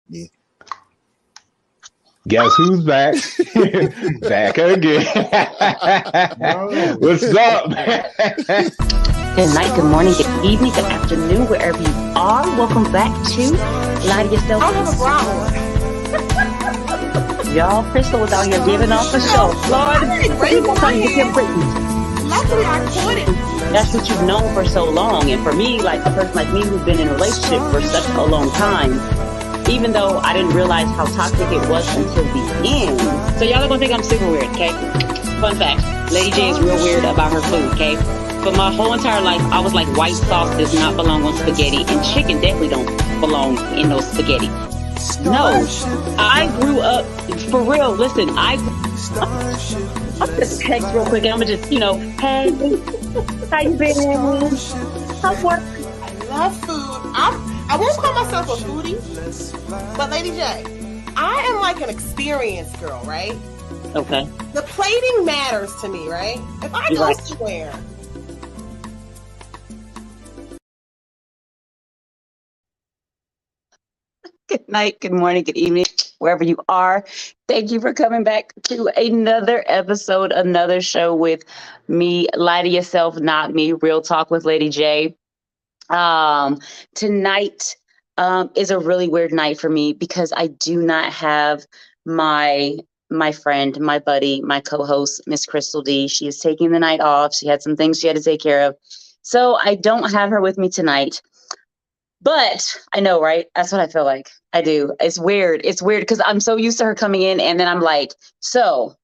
Yeah. Guess who's back? Back again. What's up? Good night, good morning, good evening, good afternoon, wherever you are. Welcome back to Lie to Yourself. I have a brown one. Y'all, Crystle was out here giving off a show. Lord, raising my hand. Brittany. Luckily, I caught it. That's what you've known for so long. And for me, like a person like me who's been in a relationship for such a long time, even though I didn't realize how toxic it was until the end. So y'all are gonna think I'm super weird, okay? Fun fact, Lady J is real weird about her food, okay? For my whole entire life, I was like, white sauce does not belong on spaghetti, and chicken definitely don't belong in those spaghetti. No, I grew up, for real, listen, I'm just text real quick, and I'm gonna just, hey, how you been? How's work? I love food. I won't call myself a foodie, but Lady J, I am like an experienced girl, right? Okay. The plating matters to me, right? If I go somewhere... Good night, good morning, good evening, wherever you are. Thank you for coming back to another episode, another show with me, Lie to Yourself, Not Me, Real Talk with Lady J. Tonight is a really weird night for me because I do not have my friend, my buddy, my co-host, Miss Crystle D. She is taking the night off. She had some things she had to take care of. So I don't have her with me tonight. But I know, right? That's what I feel like. I do. It's weird. It's weird because I'm so used to her coming in and then I'm like, so,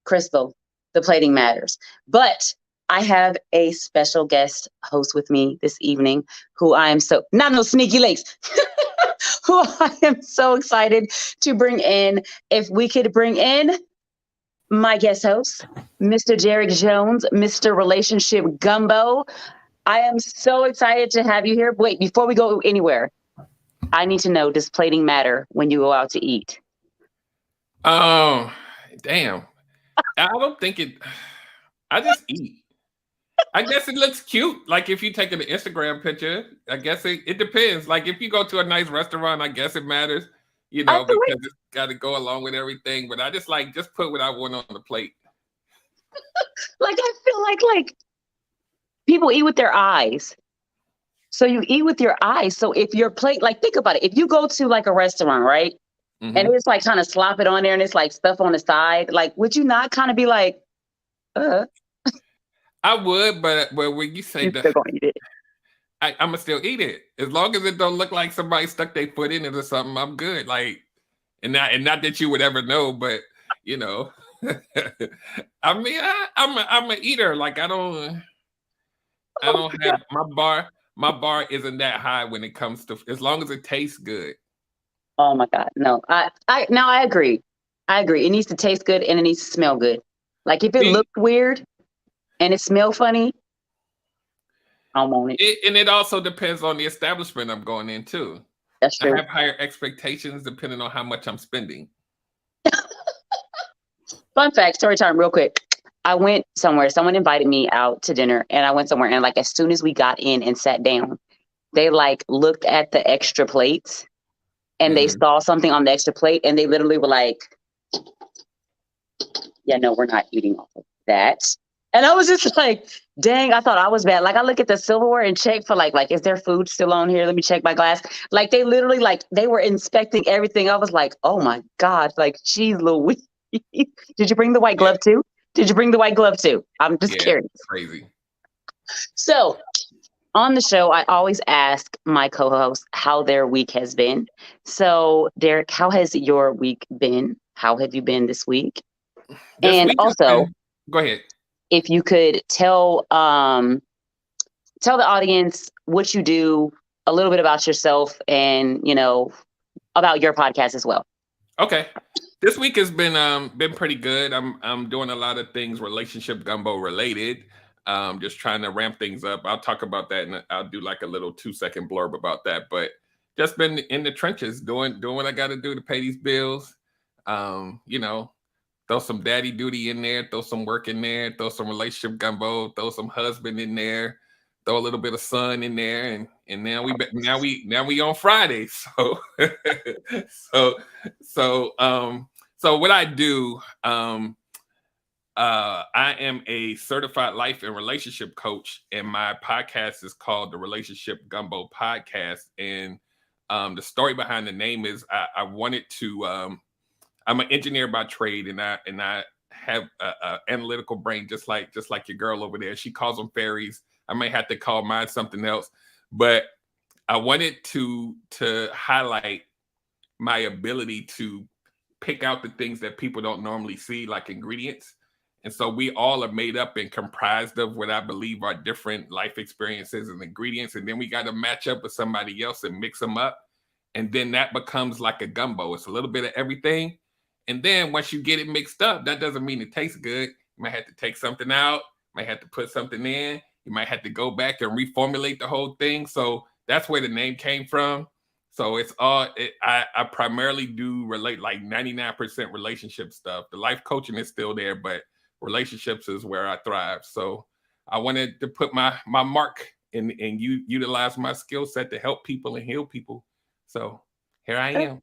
Crystle, the plating matters. But I have a special guest host with me this evening who I am so, not no sneaky links, who I am so excited to bring in. If we could bring in my guest host, Mr. Derek Jones, Mr. Relationship Gumbo. I am so excited to have you here. Wait, before we go anywhere, I need to know, does plating matter when you go out to eat? Oh, damn. I don't think it, I just eat. I guess it looks cute. Like if you take an Instagram picture, I guess it depends. Like if you go to a nice restaurant, I guess it matters, because it's got to go along with everything. But I just put what I want on the plate. Like I feel like people eat with their eyes. So you eat with your eyes. So if your plate, like think about it. If you go to like a restaurant, right? Mm-hmm. And it's like kind of slop it on there and it's like stuff on the side. Like, would you not kind of be like, I would, but when you say that, I'm going to still eat it. As long as it don't look like somebody stuck their foot in it or something, I'm good. Like, and not that you would ever know, but I mean, I'm an eater. Like I don't have my bar isn't that high when it comes to, as long as it tastes good. Oh my God. No, I agree. I agree. It needs to taste good and it needs to smell good. Like if it looks weird and it smells funny, I don't want it. And it also depends on the establishment I'm going into. That's true. I have higher expectations depending on how much I'm spending. Fun fact, story time real quick. I went somewhere, someone invited me out to dinner and I went somewhere and like as soon as we got in and sat down, they like looked at the extra plates and they saw something on the extra plate and they literally were like, yeah, no, we're not eating off of that. And I was just like, dang, I thought I was bad. Like I look at the silverware and check for like, is there food still on here? Let me check my glass. Like they literally like, they were inspecting everything. I was like, oh my God, like, geez, Louise. Did you bring the white glove too? I'm just curious. Crazy. So on the show, I always ask my co-host how their week has been. So Derek, how has your week been? How have you been this week? And also, go ahead. If you could tell the audience what you do, a little bit about yourself and, about your podcast as well. Okay. This week has been pretty good. I'm doing a lot of things Relationship Gumbo related. Just trying to ramp things up. I'll talk about that and I'll do like a little 2-second blurb about that. But just been in the trenches doing what I got to do to pay these bills. Throw some daddy duty in there, throw some work in there, throw some relationship gumbo, throw some husband in there, throw a little bit of sun in there, and now we on Friday. So what I do, I am a certified life and relationship coach, and my podcast is called the Relationship Gumbo podcast. And the story behind the name is I wanted to. I'm an engineer by trade, and I have a analytical brain, just like your girl over there. She calls them fairies. I may have to call mine something else, but I wanted to highlight my ability to pick out the things that people don't normally see, like ingredients. And so we all are made up and comprised of what I believe are different life experiences and ingredients. And then we got to match up with somebody else and mix them up. And then that becomes like a gumbo. It's a little bit of everything. And then once you get it mixed up, that doesn't mean it tastes good. You might have to take something out, might have to put something in. You might have to go back and reformulate the whole thing. So that's where the name came from. So it's all, I primarily do relate like 99% relationship stuff. The life coaching is still there, but relationships is where I thrive. So I wanted to put my mark and utilize my skill set to help people and heal people. So here I am.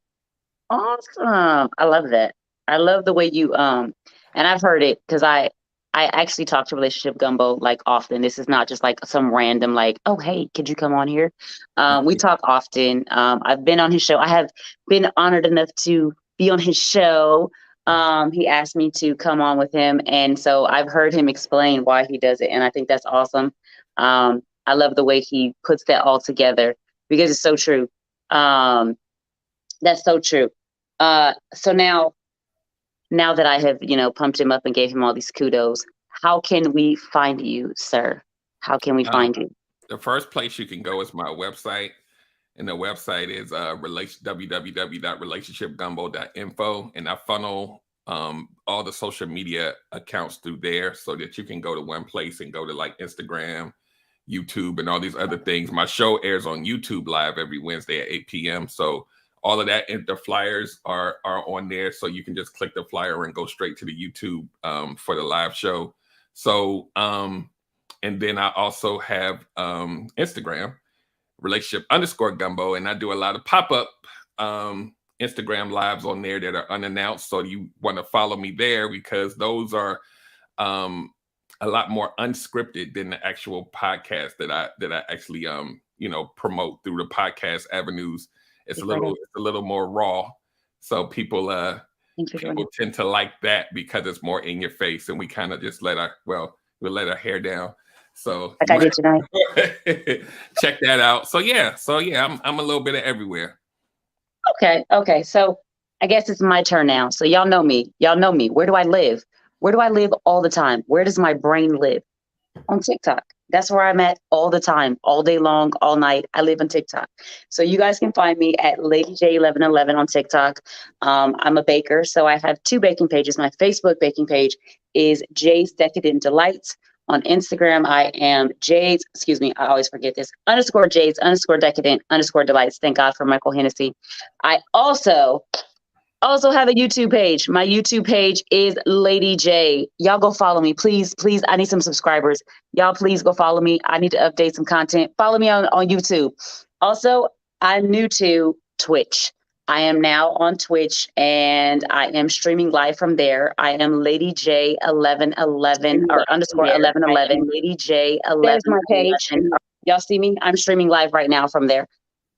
Awesome. I love that. I love the way you and I've heard it because I actually talk to Relationship Gumbo like often. This is not just like some random like, oh hey, could you come on here? We talk often. I've been on his show. I have been honored enough to be on his show. He asked me to come on with him, and so I've heard him explain why he does it, and I think that's awesome. I love the way he puts that all together because it's so true. That's so true. So now that I have, pumped him up and gave him all these kudos, how can we find you, sir? How can we find you? The first place you can go is my website. And the website is www.relationshipgumbo.info. And I funnel all the social media accounts through there so that you can go to one place and go to like Instagram, YouTube, and all these other things. My show airs on YouTube live every Wednesday at 8 p.m. So all of that, and the flyers are on there. So you can just click the flyer and go straight to the YouTube for the live show. So, and then I also have Instagram, relationship_gumbo. And I do a lot of pop-up Instagram lives on there that are unannounced. So you want to follow me there because those are a lot more unscripted than the actual podcast that I actually, promote through the podcast avenues. It's a little more raw. So people tend to like that because it's more in your face, and we kind of just let our hair down. So like I did tonight. Check that out. So yeah, I'm a little bit of everywhere. Okay. So I guess it's my turn now. So y'all know me. Where do I live? Where do I live all the time? Where does my brain live? On TikTok. That's where I'm at all the time, all day long, all night. I live on TikTok. So you guys can find me at LadyJ1111 on TikTok. I'm a baker, so I have 2 baking pages. My Facebook baking page is Jay's Decadent Delights. On Instagram, I am Jades, I always forget this, _Jades_Decadent_Delights. Thank God for Michael Hennessy. I also have a YouTube page. My YouTube page is Lady J. Y'all go follow me, please. I need some subscribers. Y'all please go follow me. I need to update some content. Follow me on YouTube. Also, I'm new to Twitch. I am now on Twitch and I am streaming live from there. I am Lady J1111 or _1111. Lady J11. There's my page. Y'all see me? I'm streaming live right now from there.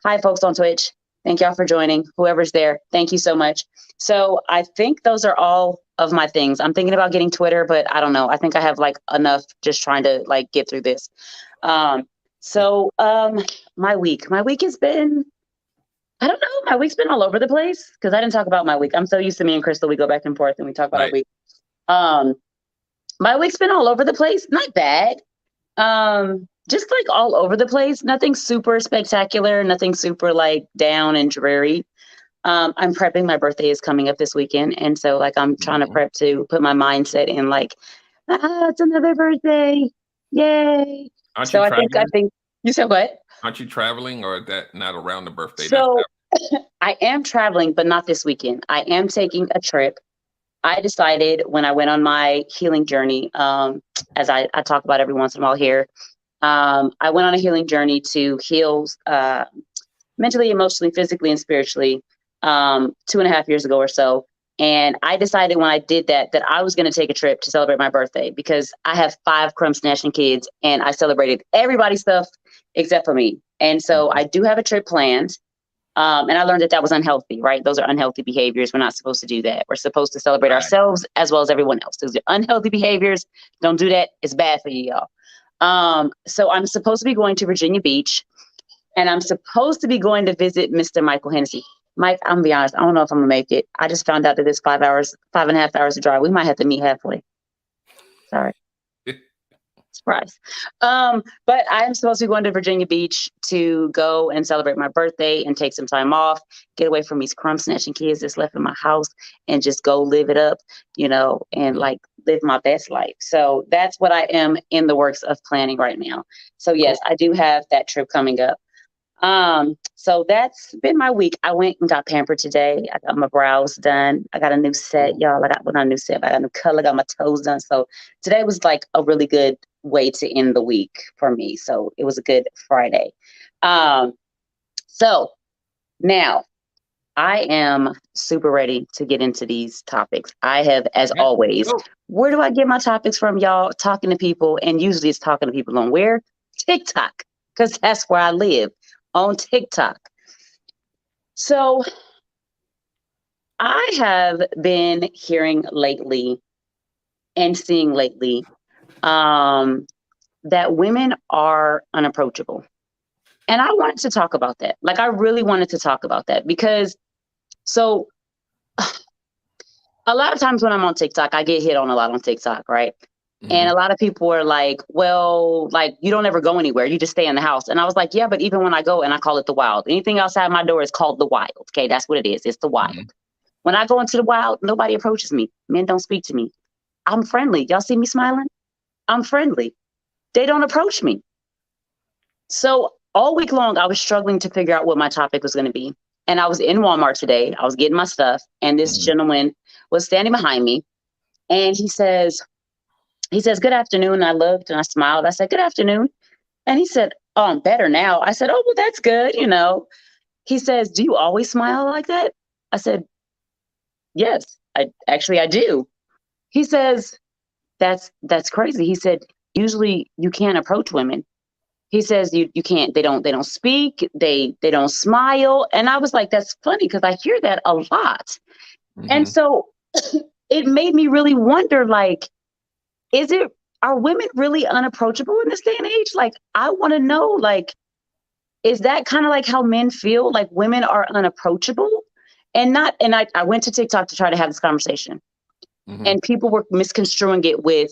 Hi, folks on Twitch. Thank y'all for joining. Whoever's there, thank you so much. So I think those are all of my things. I'm thinking about getting Twitter, but I don't know. I think I have like enough just trying to like get through this. My week has been, I don't know. My week's been all over the place because I didn't talk about my week. I'm so used to me and Crystle. We go back and forth and we talk about our week. My week's been all over the place. Not bad. Just like all over the place. Nothing super spectacular. Nothing super like down and dreary. I'm prepping. My birthday is coming up this weekend. And so like I'm trying to prep to put my mindset in like, it's another birthday. Yay. Aren't you traveling? I think you said what? Aren't you traveling or is that not around the birthday? So I am traveling, but not this weekend. I am taking a trip. I decided when I went on my healing journey, as I talk about every once in a while here, I went on a healing journey to heal mentally, emotionally, physically, and spiritually 2.5 years ago or so. And I decided when I did that I was going to take a trip to celebrate my birthday because I have 5 crumb snatching kids and I celebrated everybody's stuff except for me. And so I do have a trip planned. And I learned that was unhealthy, right? Those are unhealthy behaviors. We're not supposed to do that. We're supposed to celebrate ourselves as well as everyone else. Those are unhealthy behaviors. Don't do that. It's bad for you, y'all. So I'm supposed to be going to Virginia Beach and I'm supposed to be going to visit Mr. Michael Hennessy. Mike, I'm gonna be honest, I don't know if I'm gonna make it. I just found out that it's 5.5 hours to drive. We might have to meet halfway. Sorry. Surprise. But I'm supposed to be going to Virginia Beach to go and celebrate my birthday and take some time off, get away from these crumb snatching kids that's left in my house and just go live it up, and like live my best life. So that's what I am in the works of planning right now. So yes, I do have that trip coming up. So that's been my week. I went and got pampered today. I got my brows done. I got a new set, y'all. I got not a new set, but I got a new color, got my toes done. So today was like a really good way to end the week for me. So it was a good Friday. So now I am super ready to get into these topics. I have, as always, where do I get my topics from, y'all? Talking to people. And usually it's talking to people on where? TikTok, because that's where I live. On TikTok. So I have been hearing lately and seeing lately that women are unapproachable. And I wanted to talk about that. Like, I really wanted to talk about that because a lot of times when I'm on TikTok, I get hit on a lot on TikTok, right? Mm-hmm. And a lot of people are like, well, like, you don't ever go anywhere. You just stay in the house. And I was like, yeah, but even when I go, and I call it the wild. Anything outside my door is called the wild. Okay, that's what it is. It's the wild. Mm-hmm. When I go into the wild, nobody approaches me. Men don't speak to me. I'm friendly. Y'all see me smiling? I'm friendly. They don't approach me. So all week long, I was struggling to figure out what my topic was going to be. And I was in Walmart today. I was getting my stuff. And this gentleman was standing behind me. And he says, good afternoon. And I looked and I smiled. I said, good afternoon. And he said, oh, I'm better now. I said, oh, well, that's good. He says, do you always smile like that? I said, yes, I do. He says, that's crazy. He said, usually you can't approach women. He says, you can't, they don't speak. They don't smile. And I was like, that's funny because I hear that a lot. Mm-hmm. And so it made me really wonder, like, are women really unapproachable in this day and age? Like, I want to know, like, is that kind of like how men feel, like women are unapproachable? And I went to TikTok to try to have this conversation. Mm-hmm. And people were misconstruing it with,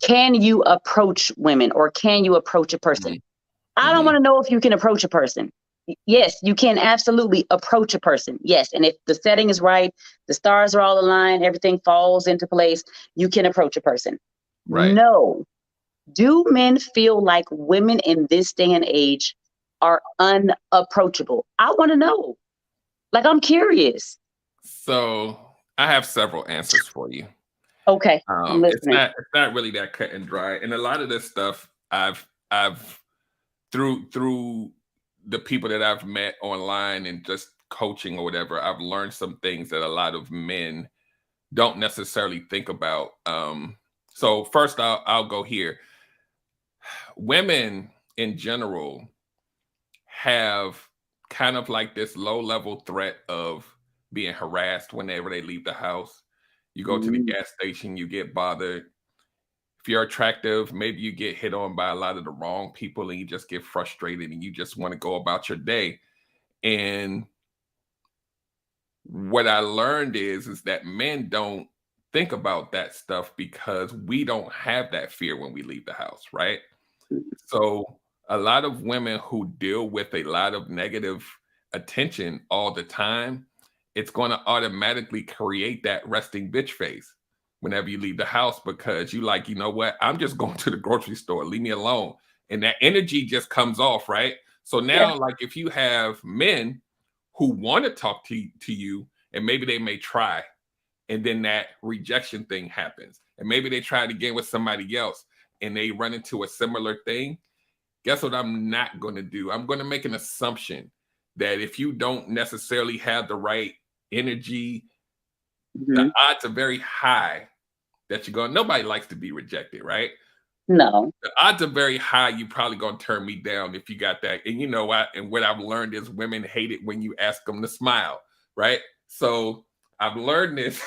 can you approach women or can you approach a person? Mm-hmm. I don't want to know if you can approach a person. Yes, you can absolutely approach a person. Yes. And if the setting is right, the stars are all aligned, everything falls into place, you can approach a person. Right. No. Do men feel like women in this day and age are unapproachable? I want to know. Like, I'm curious. So I have several answers for you. Okay. I'm listening. It's not really that cut and dry. And a lot of this stuff I've through the people that I've met online and just coaching or whatever, I've learned some things that a lot of men don't necessarily think about. So first I'll go here. Women in general have kind of like this low level threat of being harassed whenever they leave the house. You go to the gas station, you get bothered. If you're attractive, maybe you get hit on by a lot of the wrong people and you just get frustrated and you just want to go about your day. And what I learned is that men don't think about that stuff because we don't have that fear when we leave the house, right? So a lot of women who deal with a lot of negative attention all the time, it's going to automatically create that resting bitch face whenever you leave the house because you like, you know what? I'm just going to the grocery store. Leave me alone. And that energy just comes off, right? So now, like, if you have men who want to talk to you, and maybe they may try, and then that rejection thing happens, and maybe they try it again with somebody else, and they run into a similar thing, guess what I'm not going to do? I'm going to make an assumption that if you don't necessarily have the right energy, the odds are very high that you're going, nobody likes to be rejected, right? No. The odds are very high you're probably going to turn me down if you got that. And you know what? And what I've learned is women hate it when you ask them to smile, right? So I've learned this.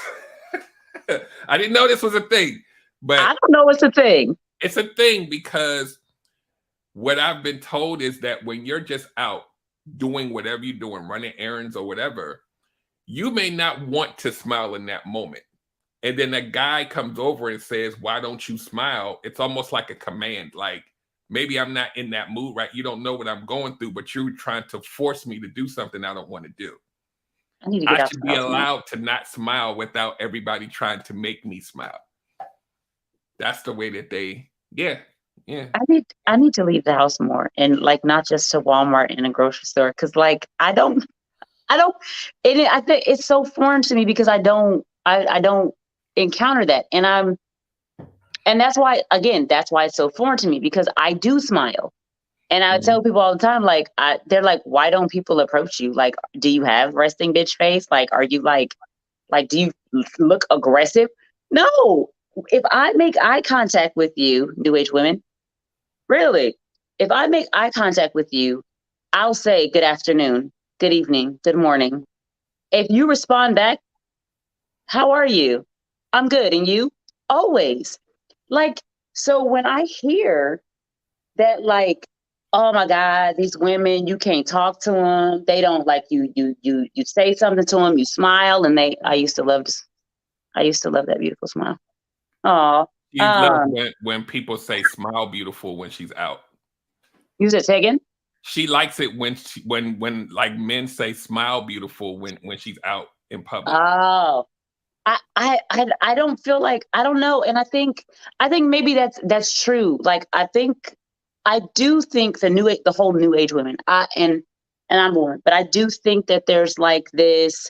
I didn't know this was a thing, but I don't know it's a thing. It's a thing because what I've been told is that when you're just out doing whatever you're doing, running errands or whatever, you may not want to smile in that moment. And then a guy comes over and says, why don't you smile? It's almost like a command. Like, maybe I'm not in that mood, right? You don't know what I'm going through, but you're trying to force me to do something I don't want to do. I should be allowed to not smile without everybody trying to make me smile. That's the way that they, yeah. I need to leave the house more, and like not just to Walmart and a grocery store, because like I don't. I think it's so foreign to me because I don't encounter that, and that's why it's so foreign to me, because I do smile, and I tell people all the time, like they're like, why don't people approach you? Like, do you have resting bitch face? Like, are you like do you look aggressive? No. If I make eye contact with you, new age women, really, if I make eye contact with you, I'll say good afternoon, good evening, good morning. If you respond back, how are you? I'm good. And you? Always. Like, so when I hear that, like, oh my God, these women, you can't talk to them. They don't like you. You say something to them, you smile, and I used to love that beautiful smile. Oh, you love when people say smile beautiful when she's out. You said say again? She likes it when like men say smile beautiful when she's out in public. Oh, I don't feel like, I don't know. And I think maybe that's true. Like, I do think the whole new age women, and I'm a woman, but I do think that there's like this,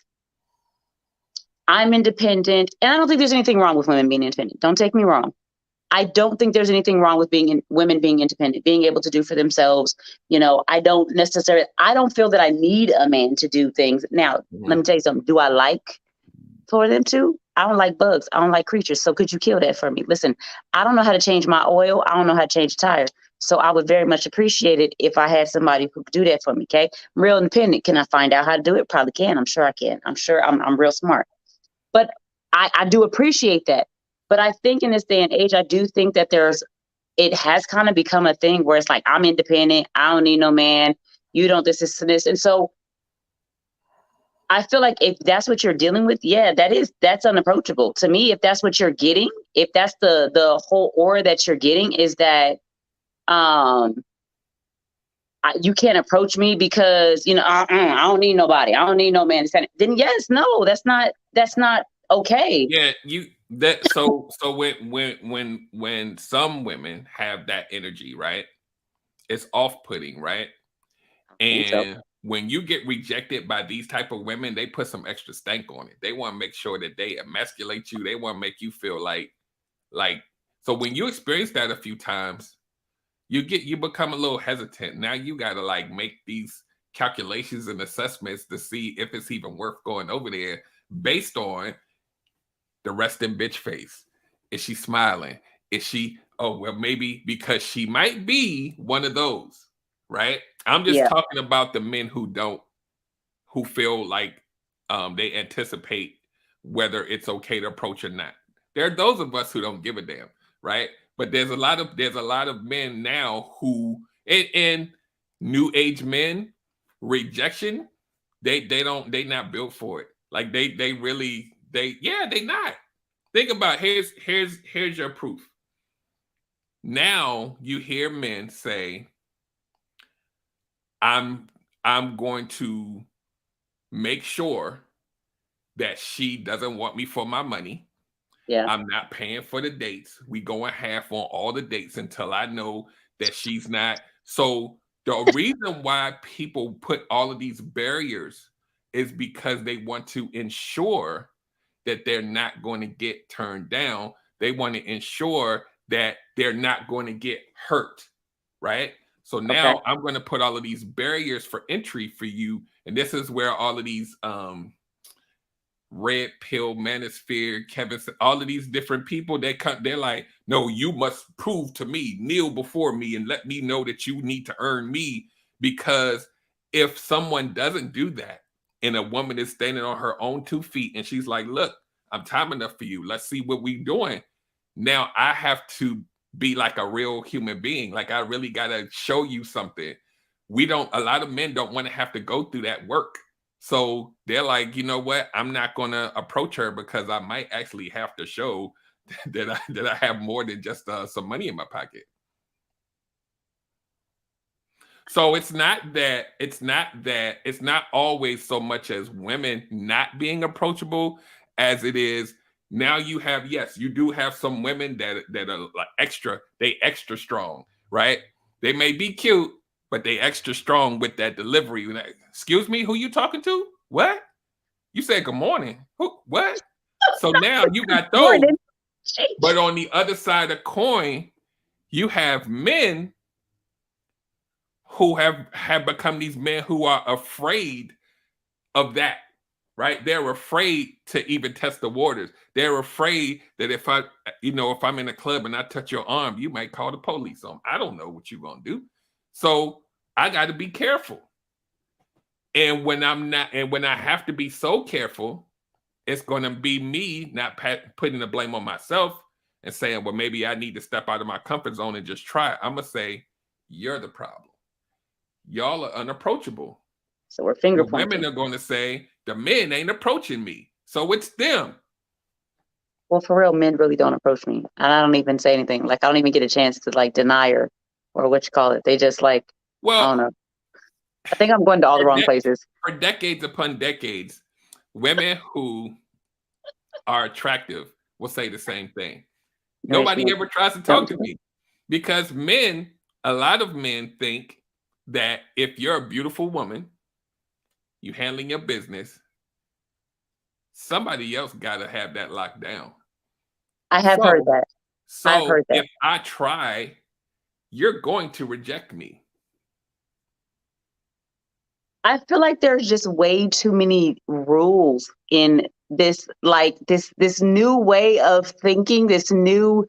I'm independent, and I don't think there's anything wrong with women being independent. Don't take me wrong. I don't think there's anything wrong with women being independent, being able to do for themselves. You know, I don't feel that I need a man to do things. Now, let me tell you something. Do I like for them to? I don't like bugs. I don't like creatures. So could you kill that for me? Listen, I don't know how to change my oil. I don't know how to change a tire. So I would very much appreciate it if I had somebody who could do that for me. Okay. I'm real independent. Can I find out how to do it? Probably can. I'm sure I can. I'm sure I'm real smart. But I do appreciate that. But I think in this day and age, I do think that it has kind of become a thing where it's like, I'm independent. I don't need no man. You don't, this. And so I feel like if that's what you're dealing with, yeah, that's unapproachable to me. If that's what you're getting, if that's the whole aura that you're getting, is that, you can't approach me because, you know, I don't need nobody. I don't need no man. Then yes, no, that's not okay. Yeah, so when some women have that energy, right? It's off-putting, right? And when you get rejected by these type of women, they put some extra stank on it. They want to make sure that they emasculate you. They want to make you feel like, so when you experience that a few times, you become a little hesitant. Now you got to like make these calculations and assessments to see if it's even worth going over there based on the resting bitch face. Is she smiling? Is she, oh, well, maybe because she might be one of those, right? I'm just talking about the men who feel like they anticipate whether it's okay to approach or not. There are those of us who don't give a damn, right? But there's a lot of men now who, and new age men, rejection, they not built for it. Like they not. Think about here's your proof. Now you hear men say, I'm going to make sure that she doesn't want me for my money. Yeah. I'm not paying for the dates. We going half on all the dates until I know that she's not. So the reason why people put all of these barriers is because they want to ensure that they're not going to get turned down. They want to ensure that they're not going to get hurt, right? So now I'm going to put all of these barriers for entry for you. And this is where all of these red pill, manosphere, Kevin, all of these different people, they're like, no, you must prove to me, kneel before me and let me know that you need to earn me. Because if someone doesn't do that and a woman is standing on her own 2 feet and she's like, look, I'm time enough for you. Let's see what we're doing. Now I have to be like a real human being. Like I really got to show you something. A lot of men don't want to have to go through that work. So they're like, you know what? I'm not going to approach her because I might actually have to show that I have more than just some money in my pocket. So it's not always so much as women not being approachable as it is. Now you have, yes, you do have some women that are like extra strong, right? They may be cute, but they extra strong with that delivery. Like, excuse me, who you talking to? What? You said good morning. Who? What? So now you got those. But on the other side of the coin, you have men who have become these men who are afraid of that. Right? They're afraid to even test the waters. They're afraid that if I'm in a club and I touch your arm, you might call the police on me. I don't know what you're going to do. So I got to be careful. And when I have to be so careful, it's going to be me not putting the blame on myself and saying, well, maybe I need to step out of my comfort zone and just try it. I'm going to say, you're the problem. Y'all are unapproachable. So we're finger pointing. Women are going to say, the men ain't approaching me. So it's them. Well, for real, men really don't approach me. And I don't even say anything. Like, I don't even get a chance to like deny or what you call it. They just like, I don't know. I think I'm going to all the wrong places. For decades upon decades, women who are attractive will say the same thing. Nobody ever tries to talk to me because a lot of men think that if you're a beautiful woman, you handling your business, somebody else got to have that locked down. I have heard that. So if I try, you're going to reject me. I feel like there's just way too many rules in this, like this new way of thinking, this new,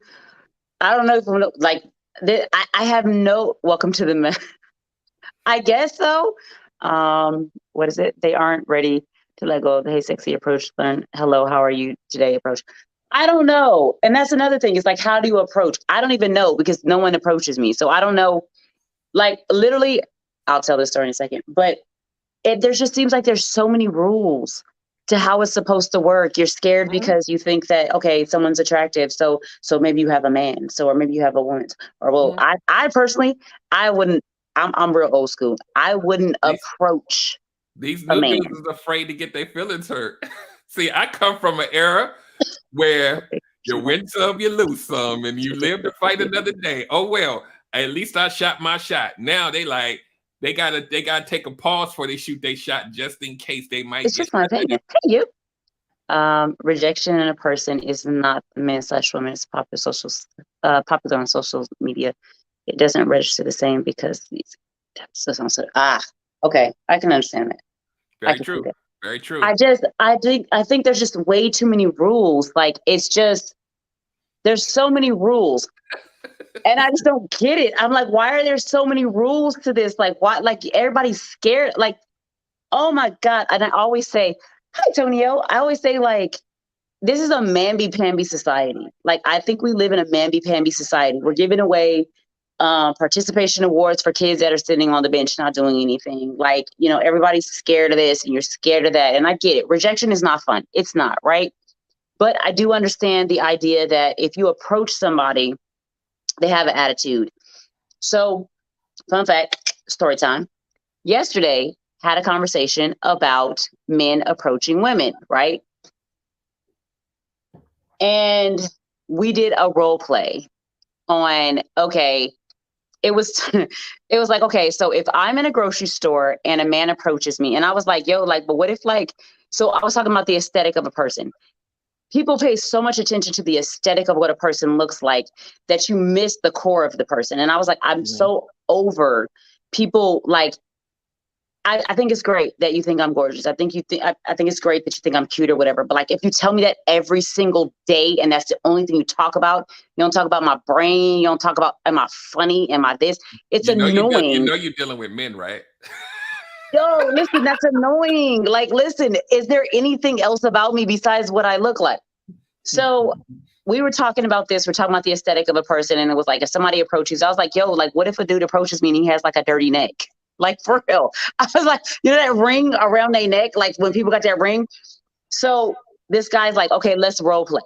I don't know if I have no, welcome to the, I guess so. What is it? They aren't ready to let go of the hey sexy approach, learn hello, how are you today approach. I don't know. And that's another thing. It's like, how do you approach? I don't even know because no one approaches me. So I don't know. Like literally, I'll tell this story in a second, but there just seems like there's so many rules to how it's supposed to work. You're scared because you think that, okay, someone's attractive. So maybe you have a man. So, or maybe you have a woman. Or well, I personally, I wouldn't, I'm real old school. I wouldn't approach these new dudes is afraid to get their feelings hurt. See, I come from an era where you win some, you lose some, and you live to fight another day. Oh well, at least I shot my shot. Now they gotta take a pause before they shoot their shot just in case they might. It's just my opinion. Hey, you. Rejection in a person is not man/woman. It's popular on social media. It doesn't register the same because okay, I can understand that. Very true. Very true. I think there's just way too many rules. Like it's just there's so many rules. And I just don't get it. I'm like, why are there so many rules to this? Like, why? Like, everybody's scared. Like, oh my God. And I always say, hi, Tonio. I always say, like, this is a Bambi Pamby society. Like, I think we live in a Bambi Pamby society. We're giving away participation awards for kids that are sitting on the bench not doing anything. Like, everybody's scared of this and you're scared of that. And I get it. Rejection is not fun. It's not, right? But I do understand the idea that if you approach somebody, they have an attitude. So, fun fact, story time. Yesterday, had a conversation about men approaching women, right? And we did a role play on, okay, it was like, okay, so if I'm in a grocery store and a man approaches me and I was like, yo, like, but what if so I was talking about the aesthetic of a person. People pay so much attention to the aesthetic of what a person looks like that you miss the core of the person. And I was like, I'm so over people like. I think it's great that you think I'm gorgeous. I think I think it's great that you think I'm cute or whatever. But like, if you tell me that every single day and that's the only thing you talk about, you don't talk about my brain. You don't talk about, am I funny? Am I this? It's annoying. You're dealing with men, right? Yo, listen, that's annoying. Like, listen, is there anything else about me besides what I look like? So we were talking about this. We're talking about the aesthetic of a person. And it was like, if somebody approaches, I was like, yo, like, what if a dude approaches me and he has like a dirty neck? Like, for real. I was like, you know, that ring around their neck, like when people got that ring. So this guy's like, okay, let's role play.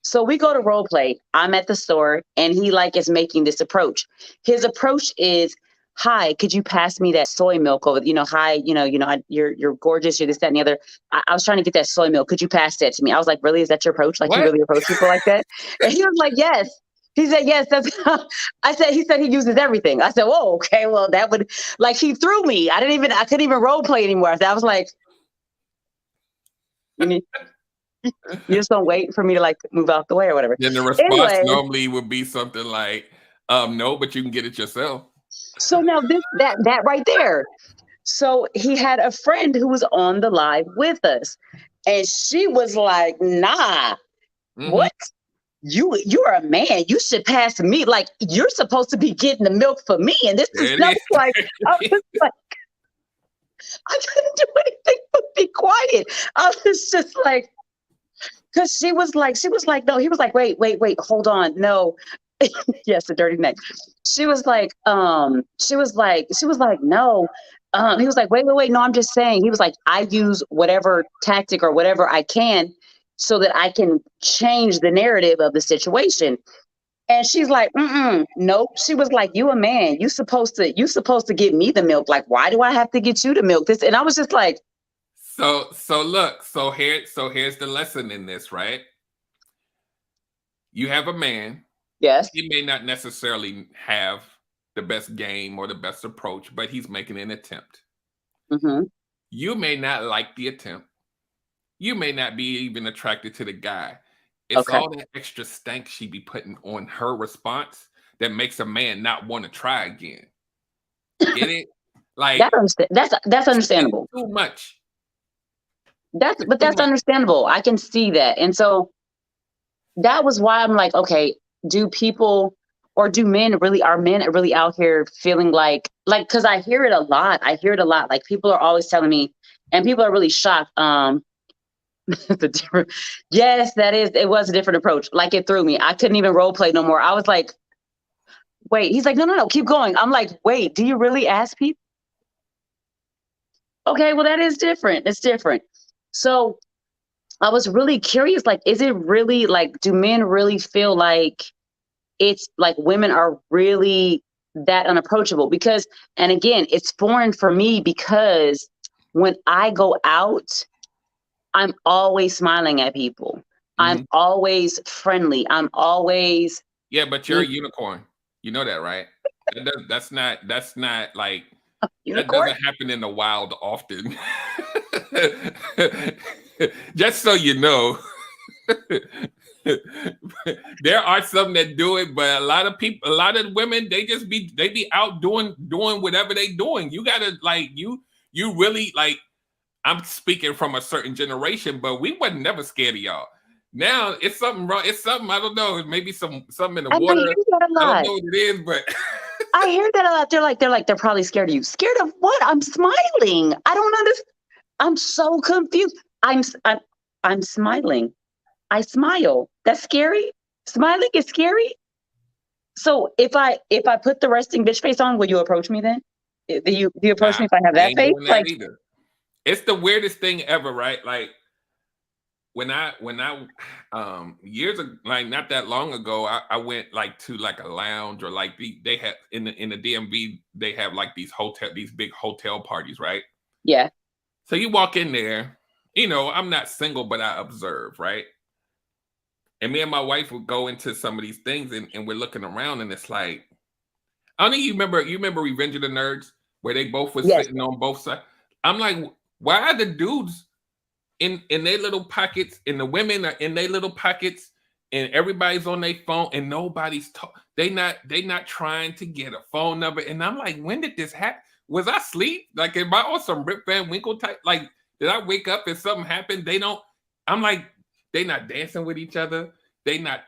So we go to role play. I'm at the store and he like is making this approach. His approach is, hi, could you pass me that soy milk over? You know, hi, you're gorgeous. You're this, that, and the other. I was trying to get that soy milk. Could you pass that to me? I was like, really? Is that your approach? Like, what? You really approach people like that? And he was like, yes. He said, yes, that's how. He said he uses everything. I said, whoa, okay, well, that would, like, he threw me. I couldn't even role play anymore. I was like, you just don't wait for me to like move out the way or whatever. Then the response normally would be something like, no, but you can get it yourself. So now that right there. So he had a friend who was on the live with us and she was like, nah, what? You are a man. You should pass me. Like, you're supposed to be getting the milk for me. And this is not like, I was like, I couldn't do anything but be quiet. I was just like, because she was like, no, he was like, wait, hold on. No. Yes, the dirty neck. She was like, no. He was like, wait. No, I'm just saying. He was like, I use whatever tactic or whatever I can so that I can change the narrative of the situation. And she's like, nope. She was like, you a man. You supposed to give me the milk. Like, why do I have to get you the milk? This, and I was just like, so here's the lesson in this, right? You have a man. Yes. He may not necessarily have the best game or the best approach, but he's making an attempt. You may not like the attempt. You may not be even attracted to the guy. It's all that extra stank she be putting on her response that makes a man not want to try again. Get it? Like, that's understandable. Too much. That's understandable. I can see that. And so that was why I'm like, okay, do men really out here feeling like, because I hear it a lot. Like, people are always telling me, and people are really shocked. Yes, it was a different approach. Like, it threw me. I couldn't even role play no more. I was like, wait. He's like, no, keep going. I'm like, wait, do you really ask people? Okay, well, that is different. It's different. So I was really curious, like, is it really, like, do men really feel like it's like women are really that unapproachable? Because, and again, it's foreign for me because when I go out, I'm always smiling at people. I'm always friendly. I'm always. Yeah, but you're a unicorn. You know that, right? That's not like, that doesn't happen in the wild often. Just so you know. There are some that do it, but a lot of women, they be out doing whatever they doing. You gotta, like, you really, like, I'm speaking from a certain generation, but we wasn't never scared of y'all. Now it's something wrong. It's something, I don't know. Maybe something in the water. I don't know what it is, but I hear that a lot. They're probably scared of you. Scared of what? I'm smiling. I don't understand. I'm so confused. I'm smiling. I smile. That's scary. Smiling is scary. So if I put the resting bitch face on, will you approach me then? Do you approach me if I have that face? Like, either. It's the weirdest thing ever, right? Like, when I years ago, like not that long ago, I went like to like a lounge, or like they have in the DMV, they have like these big hotel parties, right? Yeah. So you walk in there, you know, I'm not single, but I observe, right? And me and my wife would go into some of these things, and we're looking around, and it's like, I don't think you remember Revenge of the Nerds, where they both were sitting on both sides. I'm like, why are the dudes in their little pockets, and the women are in their little pockets, and everybody's on their phone, and nobody's talking? They not trying to get a phone number. And I'm like, when did this happen? Was I asleep? Like, am I on some Rip Van Winkle type? Like, did I wake up and something happened? I'm like, they not dancing with each other. They not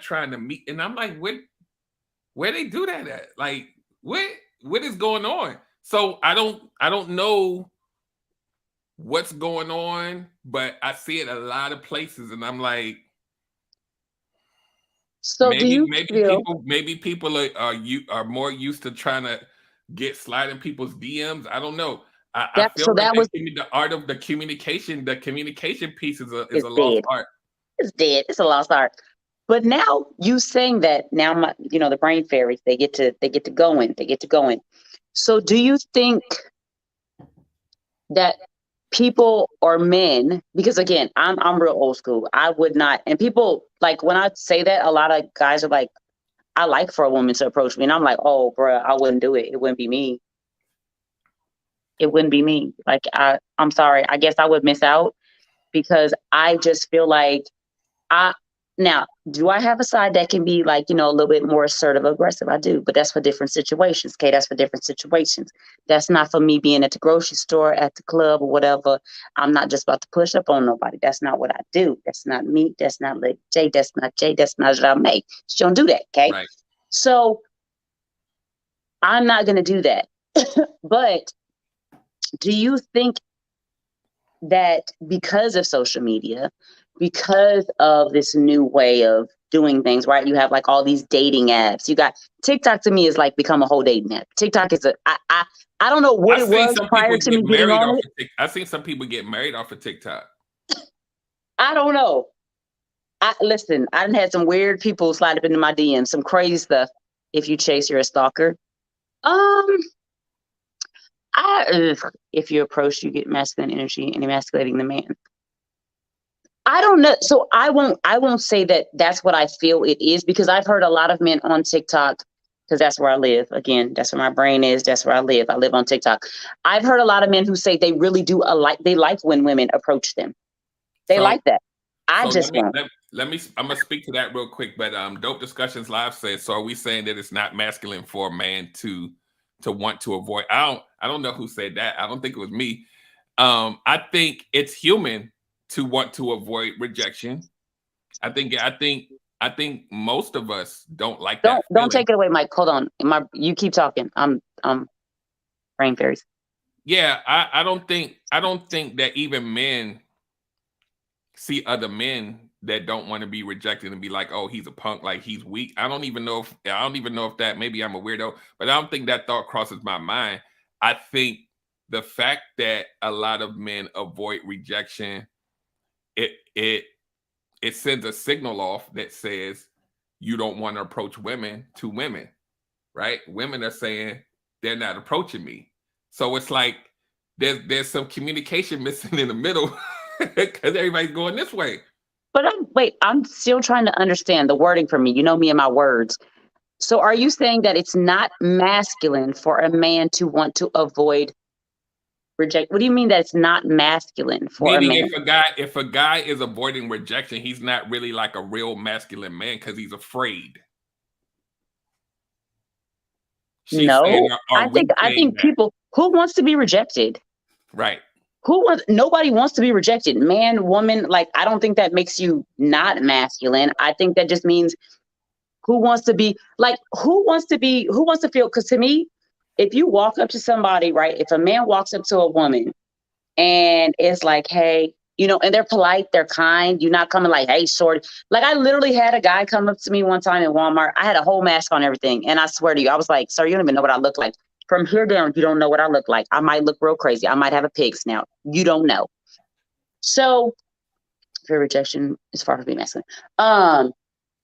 trying to meet. And I'm like, where they do that at? Like, what is going on? So I don't know what's going on, but I see it a lot of places, and I'm like, so maybe people are more used to trying to sliding people's DMs. I don't know. I feel the art of the communication piece is a lost art. It's dead. It's a lost art. But now you saying that, now the brain fairies, they get to going. So do you think that people or men, because again, I'm real old school. I would not, and people, like, when I say that, a lot of guys are like, I like for a woman to approach me. And I'm like, oh, bro, I wouldn't do it. It wouldn't be me. It wouldn't be me. Like, I'm sorry. I guess I would miss out, because I just feel like now, do I have a side that can be like, a little bit more assertive, aggressive? I do, but that's for different situations. Okay, that's for different situations. That's not for me being at the grocery store, at the club, or whatever. I'm not just about to push up on nobody. That's not what I do. That's not me. That's not Lady J. That's not Jay. That's not Jamay. She don't do that. Okay, right. So I'm not gonna do that. But do you think that because of social media, because of this new way of doing things, right? You have like all these dating apps. You got TikTok. To me, is like become a whole dating app. TikTok is I don't know what it was prior to me getting on it. I've seen some people get married off of TikTok. I don't know. Listen, I done had some weird people slide up into my DMs, some crazy stuff. If you chase, you're a stalker. If you approach, you get masculine energy and emasculating the man. I don't know. So I won't say that that's what I feel it is, because I've heard a lot of men on TikTok, because that's where I live. Again, that's where my brain is. That's where I live. I live on TikTok. I've heard a lot of men who say they really do they like when women approach them. They like that. I'm gonna speak to that real quick. But Dope Discussions Live says, so are we saying that it's not masculine for a man to want to avoid? I don't know who said that. I don't think it was me. I think it's human to want to avoid rejection. I think most of us don't like that. Don't take it away, Mike. Hold on. You keep talking. I'm brain fairies. Yeah, I don't think that even men see other men that don't want to be rejected and be like, oh, he's a punk, like he's weak. I don't even know if that, maybe I'm a weirdo, but I don't think that thought crosses my mind. I think the fact that a lot of men avoid rejection, it sends a signal off that says you don't want to approach women to women, right? Women are saying they're not approaching me. So it's like there's some communication missing in the middle, because everybody's going this way. But I'm still trying to understand the wording for me. You know me and my words. So are you saying that it's not masculine for a man to want to avoid reject? What do you mean that it's not masculine for a man? If a guy is avoiding rejection, he's not really like a real masculine man, because he's afraid. I think people who wants to be rejected. Right. Nobody wants to be rejected. Man, woman, like, I don't think that makes you not masculine. I think that just means who wants to feel, because to me, if you walk up to somebody, right, if a man walks up to a woman and it's like, hey, and they're polite, they're kind, you're not coming like, hey, shorty. Like, I literally had a guy come up to me one time in Walmart. I had a whole mask on, everything. And I swear to you, I was like, sir, you don't even know what I look like. From here down, you don't know what I look like. I might look real crazy. I might have a pig snout. You don't know. So fear rejection is far from being masculine.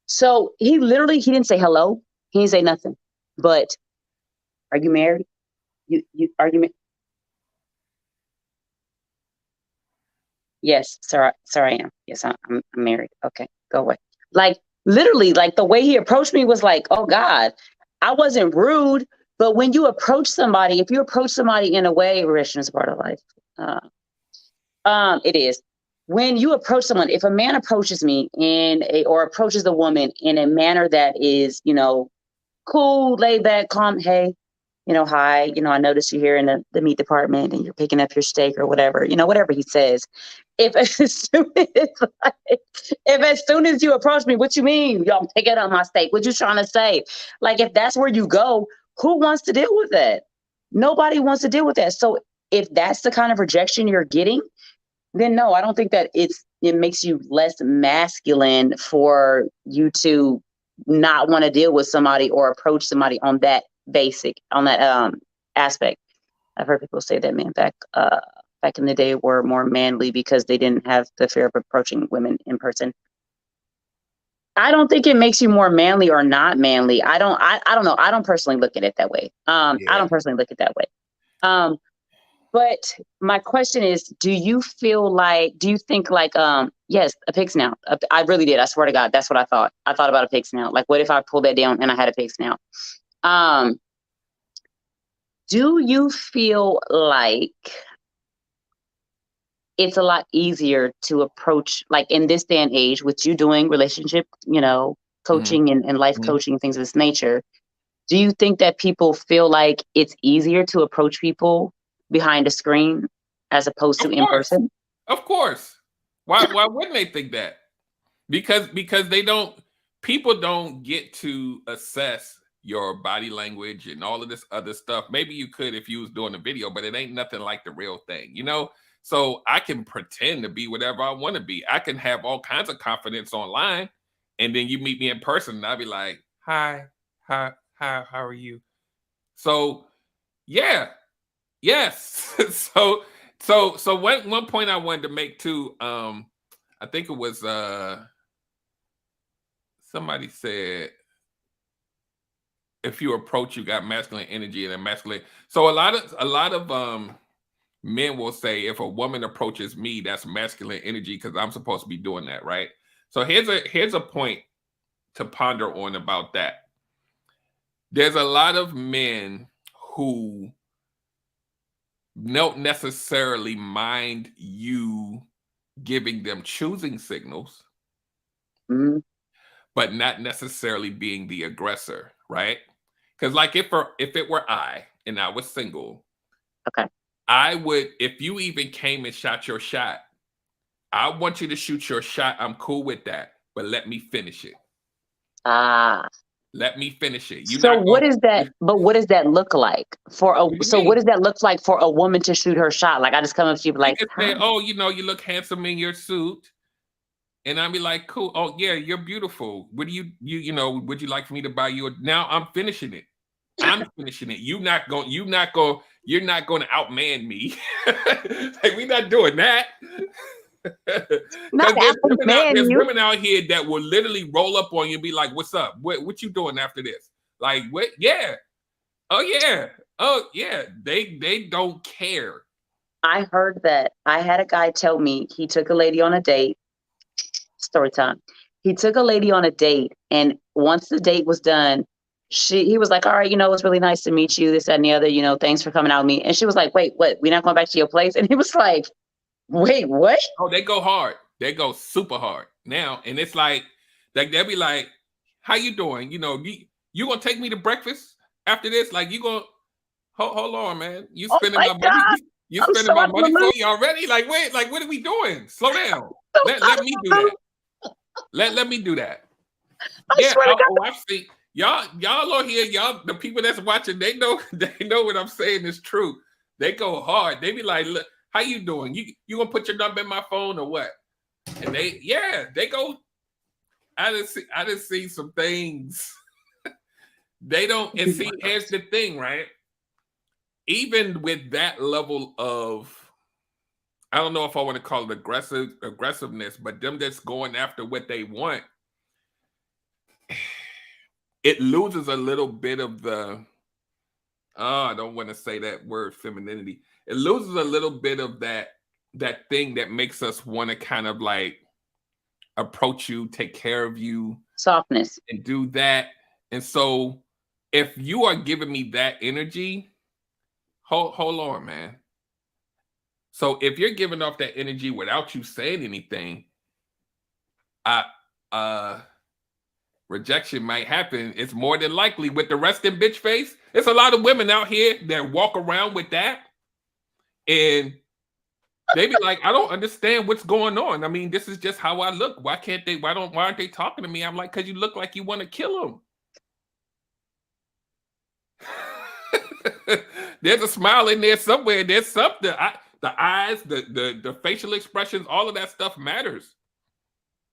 So he didn't say hello. He didn't say nothing. But are you married? Are you married? Yes, sir, I am. Yes, I'm married. Okay, go away. Like, literally, like, the way he approached me was like, oh God, I wasn't rude. But when you approach somebody, if you approach somebody in a way, rejection is a part of life. It is. when you approach someone, if a man approaches me or approaches a woman in a manner that is, cool, laid back, calm, hey, hi, I noticed you're here in the meat department and you're picking up your steak or whatever, whatever he says. If as soon as you approach me, what you mean? I'm picking up my steak. What you trying to say? Like, if that's where you go, who wants to deal with that? Nobody wants to deal with that. So if that's the kind of rejection you're getting, then no, I don't think that it makes you less masculine for you to not want to deal with somebody or approach somebody on that aspect. I've heard people say that men back in the day were more manly because they didn't have the fear of approaching women in person. I don't think it makes you more manly or not manly. I don't know. I don't personally look at it that way. I don't personally look at it that way. But my question is, do you think like, yes, a pig snout? I really did. I swear to God, that's what I thought. I thought about a pig snout. Like, what if I pulled that down and I had a pig snout? Do you feel like it's a lot easier to approach, like in this day and age, with you doing relationship, coaching and life coaching, things of this nature? Do you think that people feel like it's easier to approach people behind a screen as opposed to in person? Of course. Why wouldn't they think that? Because people don't get to assess your body language and all of this other stuff. Maybe you could if you was doing a video, but it ain't nothing like the real thing, So I can pretend to be whatever I want to be. I can have all kinds of confidence online, and then you meet me in person and I'll be like, hi, how are you? So yeah. Yes. So one point I wanted to make too, I think it was somebody said, if you approach, you got masculine energy and a masculine. So a lot of men will say, if a woman approaches me, that's masculine energy because I'm supposed to be doing that, right? So here's a point to ponder on about that. There's a lot of men who don't necessarily mind you giving them choosing signals, but not necessarily being the aggressor, right? Because like if it were I and I was single, okay, I would, if you even came and shot your shot, I want you to shoot your shot. I'm cool with that, but let me finish it. Let me finish it. What does that look like for a? What does that look like for a woman to shoot her shot? Like, I just come up to you like, say, oh, you look handsome in your suit, and I'll be like, cool. Oh yeah, you're beautiful. What do you would you like for me to buy you? Now I'm finishing it. I'm finishing it. You're not going to outman me. Like, we're not doing that. There's women out here that will literally roll up on you and be like, what's up? What you doing after this? Like, what? Yeah. Oh yeah. They don't care. I heard that. I had a guy tell me he took a lady on a date. Story time. He took a lady on a date, and once the date was done, he was like, all right, it's really nice to meet you, this, that, and the other, thanks for coming out with me. And she was like, wait, what? We're not going back to your place? And he was like, wait, what? Oh, they go hard. They go super hard now. And it's like they'll be like, how you doing? You going to take me to breakfast after this? Like, you going to hold on, man. You spending my money. You spending my money for you already? Like, wait, like, what are we doing? Slow down. Let me do that. Let me do that. Yeah, I've seen y'all are here. Y'all, the people that's watching, they know what I'm saying is true. They go hard. They be like, look, how you doing? You gonna put your number in my phone or what? And they go. I just see some things. They don't. And see, here's the thing, right? Even with that level of, I don't know if I want to call it aggressiveness, but them that's going after what they want, it loses a little bit of the, I don't want to say that word, femininity. It loses a little bit of that thing that makes us want to kind of like approach you, take care of you, softness, and do that. And so if you are giving me that energy, hold on, man. So if you're giving off that energy without you saying anything, rejection might happen. It's more than likely with the resting bitch face. There's a lot of women out here that walk around with that, and they be like, I don't understand what's going on. I mean, this is just how I look. Why aren't they talking to me? I'm like, because you look like you want to kill them. There's a smile in there somewhere. There's something. The eyes, the facial expressions, all of that stuff matters.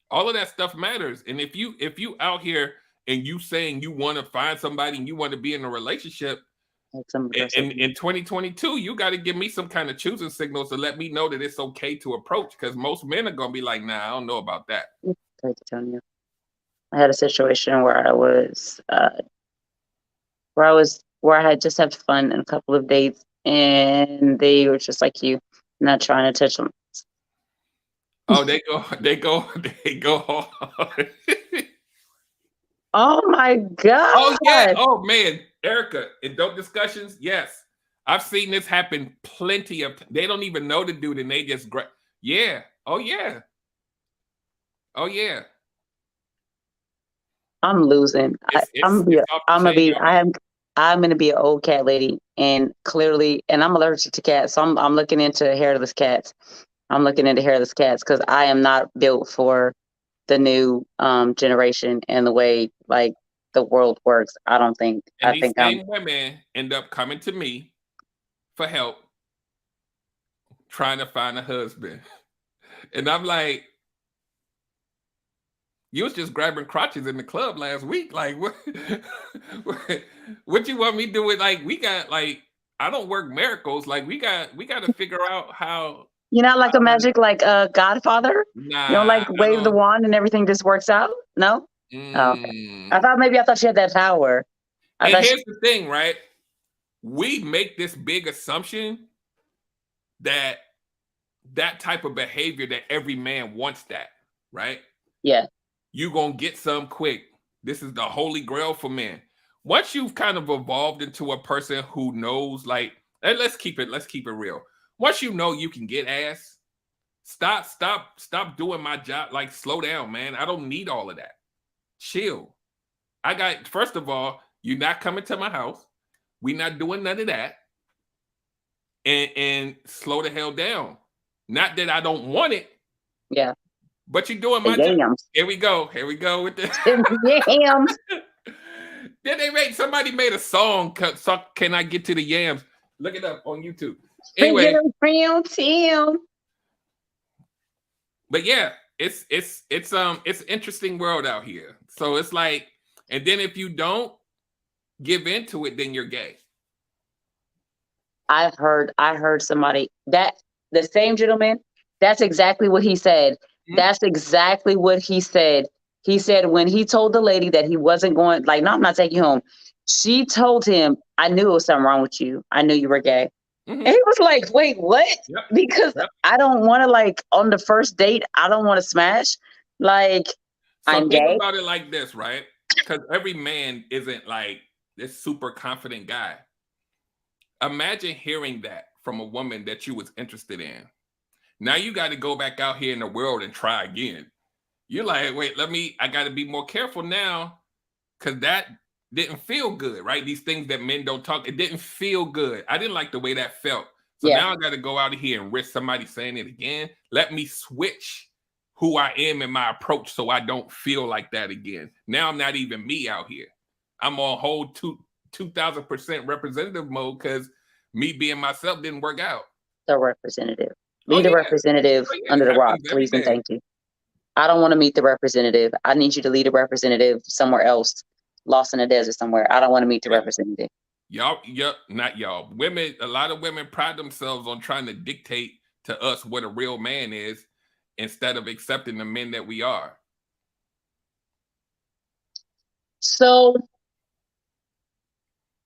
All of that stuff matters. And if you out here and you saying you want to find somebody and you want to be in a relationship, in 2022, you got to give me some kind of choosing signals to let me know that it's okay to approach, because most men are going to be like, nah, I don't know about that. I had a situation where I had just had fun in a couple of dates, and they were just like you, not trying to touch them. Oh, they go hard. Oh my God. Oh yeah. Oh man, Erica, in dope discussions, yes. I've seen this happen plenty of times. They don't even know the dude and they just yeah. Oh yeah. Oh yeah. I'm losing. I'm gonna be an old cat lady, and clearly, and I'm allergic to cats, so I'm looking into hairless cats. I'm looking into hairless cats because I am not built for the new generation and the way like the world works. I don't think. And these same women end up coming to me for help, trying to find a husband, and I'm like, you was just grabbing crotches in the club last week. Like, what you want me to do with, like, we got, like, I don't work miracles. Like, we got to figure out how. You're not like a magic, like a Godfather? Nah. You don't like wave the wand and everything just works out? No? Oh, okay. I thought you had that power. Here's the thing, right? We make this big assumption that type of behavior, that every man wants that, right? Yeah. You gonna get some quick. This is the holy grail for men. Once you've kind of evolved into a person who knows, like, and let's keep it real. Once you know you can get ass, stop doing my job. Like, slow down, man. I don't need all of that. Chill. First of all, you're not coming to my house. We're not doing none of that. And slow the hell down. Not that I don't want it. Yeah. But you're doing my job. Here we go with this. Yams. Then somebody made a song. Can I get to the yams? Look it up on YouTube. Anyway, but yeah, it's an interesting world out here. So it's like, and then if you don't give into it, then you're gay. I heard somebody that the same gentleman. That's exactly what he said. Mm-hmm. That's exactly what he said. He said when he told the lady that he wasn't going, like, no, I'm not taking you home. She told him, I knew there was something wrong with you. I knew you were gay. Mm-hmm. And he was like, wait, what? Yep. Because I don't want to, like, on the first date, I don't want to smash. Like, I'm gay. Think about it like this, right? Because every man isn't like this super confident guy. Imagine hearing that from a woman that you was interested in. Now you got to go back out here in the world and try again. You're like, wait, I got to be more careful now, because that didn't feel good, right? These things that men don't talk, it didn't feel good. I didn't like the way that felt. So now I got to go out of here and risk somebody saying it again. Let me switch who I am in my approach so I don't feel like that again. Now I'm not even me out here. I'm on whole 2,000% representative mode because me being myself didn't work out. The representative. Be the representative under the rock, please and thank you. I don't want to meet the representative. I need you to lead a representative somewhere else, lost in the desert somewhere. I don't want to meet the representative. Not y'all. Women, a lot of women pride themselves on trying to dictate to us what a real man is instead of accepting the men that we are. So,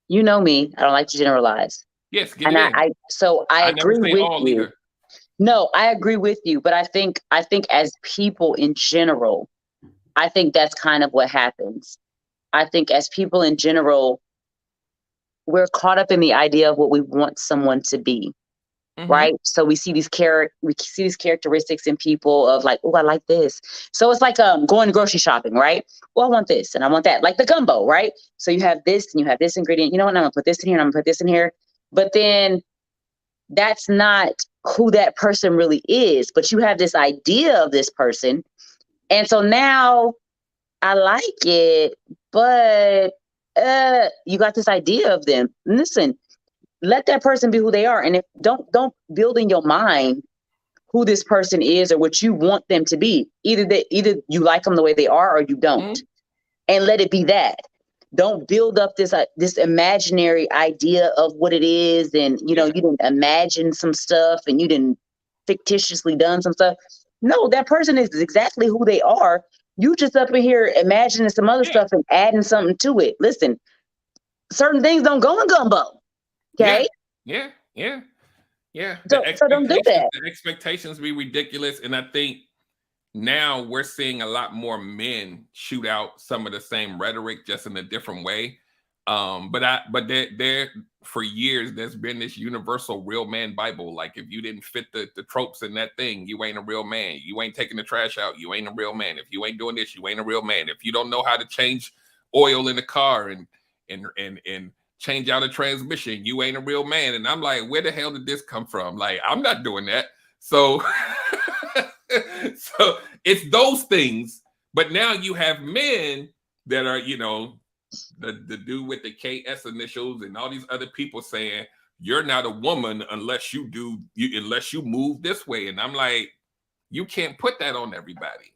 you know me. I don't like to generalize. Yes, I agree with you. Either. No, I agree with you, but I think as people in general, I think that's kind of what happens. I think as people in general, we're caught up in the idea of what we want someone to be. right? So we see these characteristics in people of like, oh, I like this. So it's like going grocery shopping, right? Well, I want this and I want that, like the gumbo, right? So you have this and you have this ingredient. You know what? I'm gonna put this in here and I'm gonna put this in here. But then that's not who that person really is. But you have this idea of this person, and so now I like it, but you got this idea of them. Listen, let that person be who they are, and if don't build in your mind who this person is or what you want them to be. Either you like them the way they are or you don't, and let it be that. Don't build up this imaginary idea of what it is, and you didn't imagine some stuff and you didn't fictitiously done some stuff. No, that person is exactly who they are. You just up in here imagining some other stuff and adding something to it. Listen, certain things don't go in gumbo. Okay. Yeah. So don't do that. The expectations be ridiculous, and I think now we're seeing a lot more men shoot out some of the same rhetoric, just in a different way. But there for years there's been this universal real man Bible. Like if you didn't fit the tropes in that thing, you ain't a real man. You ain't taking the trash out, you ain't a real man. If you ain't doing this, you ain't a real man. If you don't know how to change oil in the car and change out a transmission, you ain't a real man. And I'm like, where the hell did this come from? Like, I'm not doing that. So so it's those things. But now you have men that are, the dude with the KS initials and all these other people saying you're not a woman unless you move this way. And I'm like, you can't put that on everybody.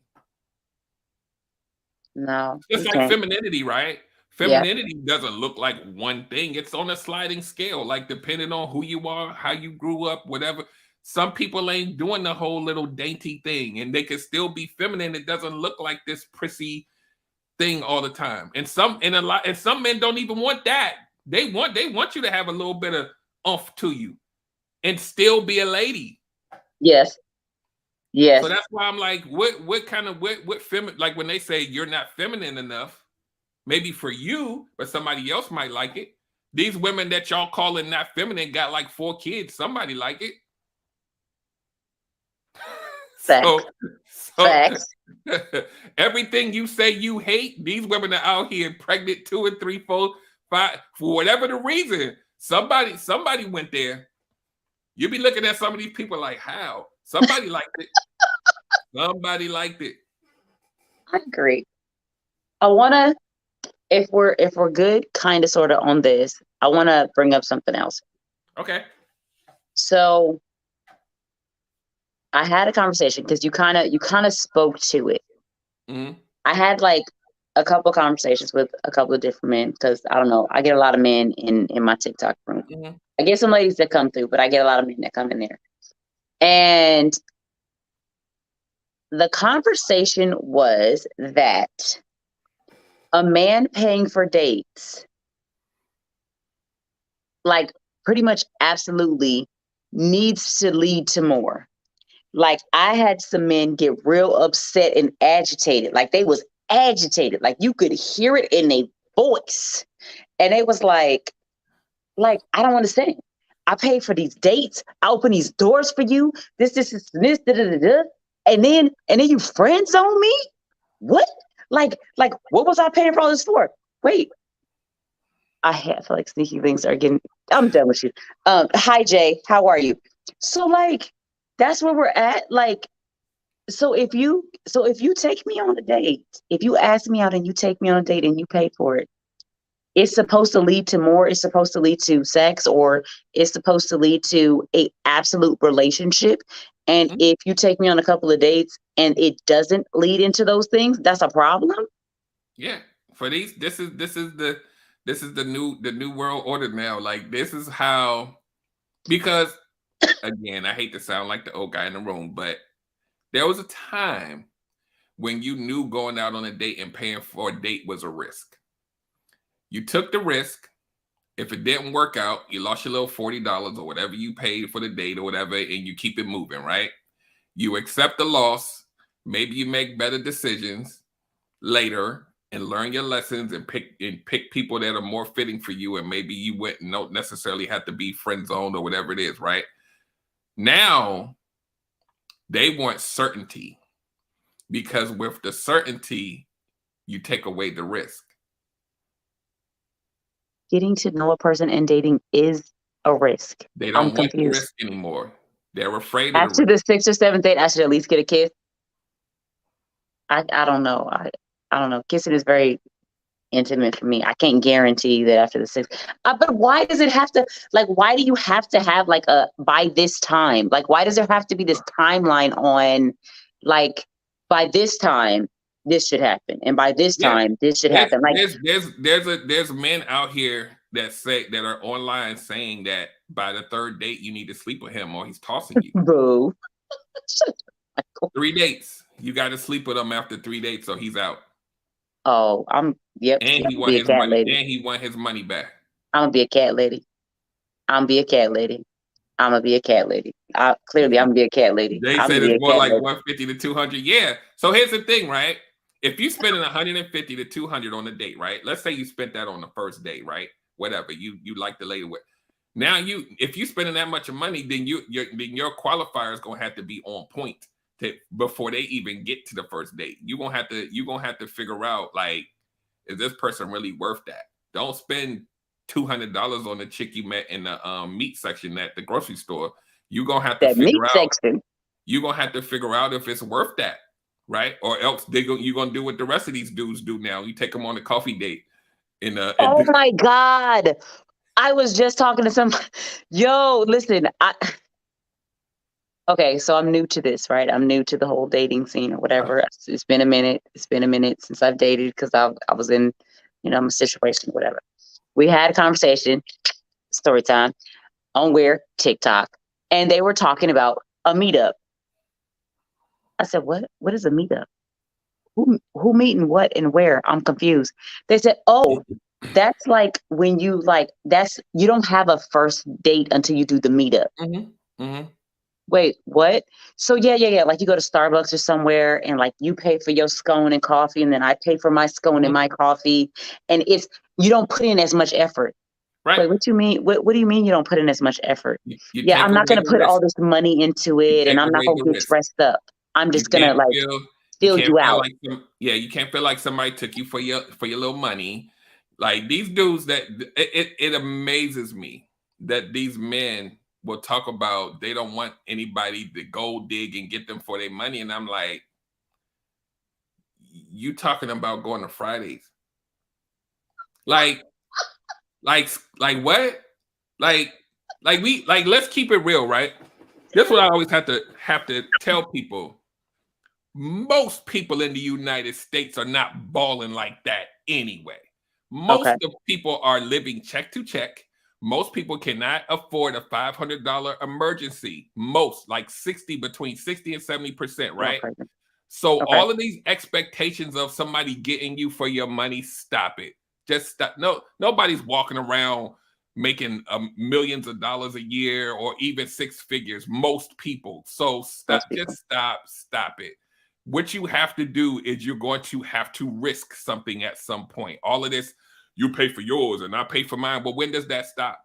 No. It's like femininity, right? Femininity doesn't look like one thing. It's on a sliding scale, like depending on who you are, how you grew up, whatever. Some people ain't doing the whole little dainty thing, and they can still be feminine. It doesn't look like this prissy thing all the time. And some men don't even want that. They want you to have a little bit of oomph to you and still be a lady. Yes. So that's why I'm like, what feminine, like when they say you're not feminine enough, maybe for you, but somebody else might like it. These women that y'all calling not feminine got like 4 kids. Somebody like it. Facts. Facts. Everything you say you hate, these women are out here pregnant 2 and 3, 4, 5, for whatever the reason. Somebody went there. You be looking at some of these people like, how? Somebody liked it. Somebody liked it. I agree. I wanna, if we're good, kind of sort of on this, I wanna bring up something else. Okay. So I had a conversation because you kind of spoke to it. Mm-hmm. I had like a couple of conversations with a couple of different men because I don't know, I get a lot of men in my TikTok room. Mm-hmm. I get some ladies that come through, but I get a lot of men that come in there. And the conversation was that a man paying for dates, like pretty much absolutely needs to lead to more. Like I had some men get real upset and agitated. Like they was agitated. Like you could hear it in their voice. And they was like, I don't understand. I paid for these dates. I open these doors for you. This, da, da, da, da. And then you friend zone me? What? Like, what was I paying for all this for? Wait. I feel like sneaky links are getting, I'm done with you. Hi, Jay. How are you? So like, that's where we're at. Like, so if you take me on a date, if you ask me out and you take me on a date and you pay for it, it's supposed to lead to more. It's supposed to lead to sex, or it's supposed to lead to a absolute relationship. And if you take me on a couple of dates and it doesn't lead into those things, that's a problem. Yeah. For these, this is the new world order now. Like this is how, because again, I hate to sound like the old guy in the room, but there was a time when you knew going out on a date and paying for a date was a risk. You took the risk. If it didn't work out, you lost your little $40 or whatever you paid for the date or whatever, and you keep it moving, right? You accept the loss. Maybe you make better decisions later and learn your lessons and pick people that are more fitting for you, and maybe you don't necessarily have to be friend zoned or whatever it is, right? Now they want certainty, because with the certainty, you take away the risk. Getting to know a person and dating is a risk. They don't want the confused. risk anymore. They're afraid of the After risk. the 6th or 7th date, I should at least get a kiss. I don't know. I don't know. Kissing is very intimate for me. I can't guarantee that after the 6th. But why does it have to, like, why do you have to have like a by this time? Like, why does there have to be this timeline on, like, by this time this should happen, and by this time this should happen? Like, there's men out here that are online saying that by the 3rd date you need to sleep with him or he's tossing you. Bro. 3 dates. You got to sleep with him after 3 dates, so he's out. Oh, yep. And he want his money. And he want his money back. I'm gonna be a cat lady. Clearly, I'm gonna be a cat lady. They said it's more like 150 to 200. Yeah. So here's the thing, right? If you spending 150 to 200 on a date, right? Let's say you spent that on the first date, right? Whatever you like the lady with. Now if you spending that much of money, then your qualifier is gonna have to be on point before they even get to the first date. You're gonna have to figure out, like, is this person really worth that? Don't spend $200 on the chick you met in the meat section at the grocery store. You're gonna have to you're gonna have to figure out if it's worth that, right? Or else you're gonna do what the rest of these dudes do now. You take them on a coffee date. Oh my God. I was just talking to somebody. Yo, listen, okay, so I'm new to this, right? I'm new to the whole dating scene or whatever. It's been a minute. It's been a minute since I've dated, because I was in, a situation, whatever. We had a conversation, story time, on TikTok, and they were talking about a meetup. I said, what? What is a meetup? Who meeting what and where? I'm confused. They said, oh, that's like when you you don't have a first date until you do the meetup. Mm-hmm. Mm-hmm. Wait, what? So yeah. Like, you go to Starbucks or somewhere, and like you pay for your scone and coffee, and then I pay for my scone and my coffee, and you don't put in as much effort. Right. Wait, what do you mean? What do you mean you don't put in as much effort? I'm not going to put all this money into it, and I'm not going to get stressed up. I'm just going to steal you out. You can't feel like somebody took you for your little money. Like, these dudes, that it amazes me that these men will talk about they don't want anybody to gold dig and get them for their money. And I'm like, you talking about going to Fridays? Like what? Like let's keep it real, right? That's what I always have to tell people. Most people in the United States are not balling like that anyway. Most of people are living check to check. Most people cannot afford a $500 emergency. Most, like between 60 and 70%, right? Okay. So all of these expectations of somebody getting you for your money, stop it. Just stop. No, nobody's walking around making millions of dollars a year or even 6 figures. Most people. So stop. Just stop it. What you have to do is you're going to have to risk something at some point. All of this, you pay for yours and I pay for mine. But when does that stop?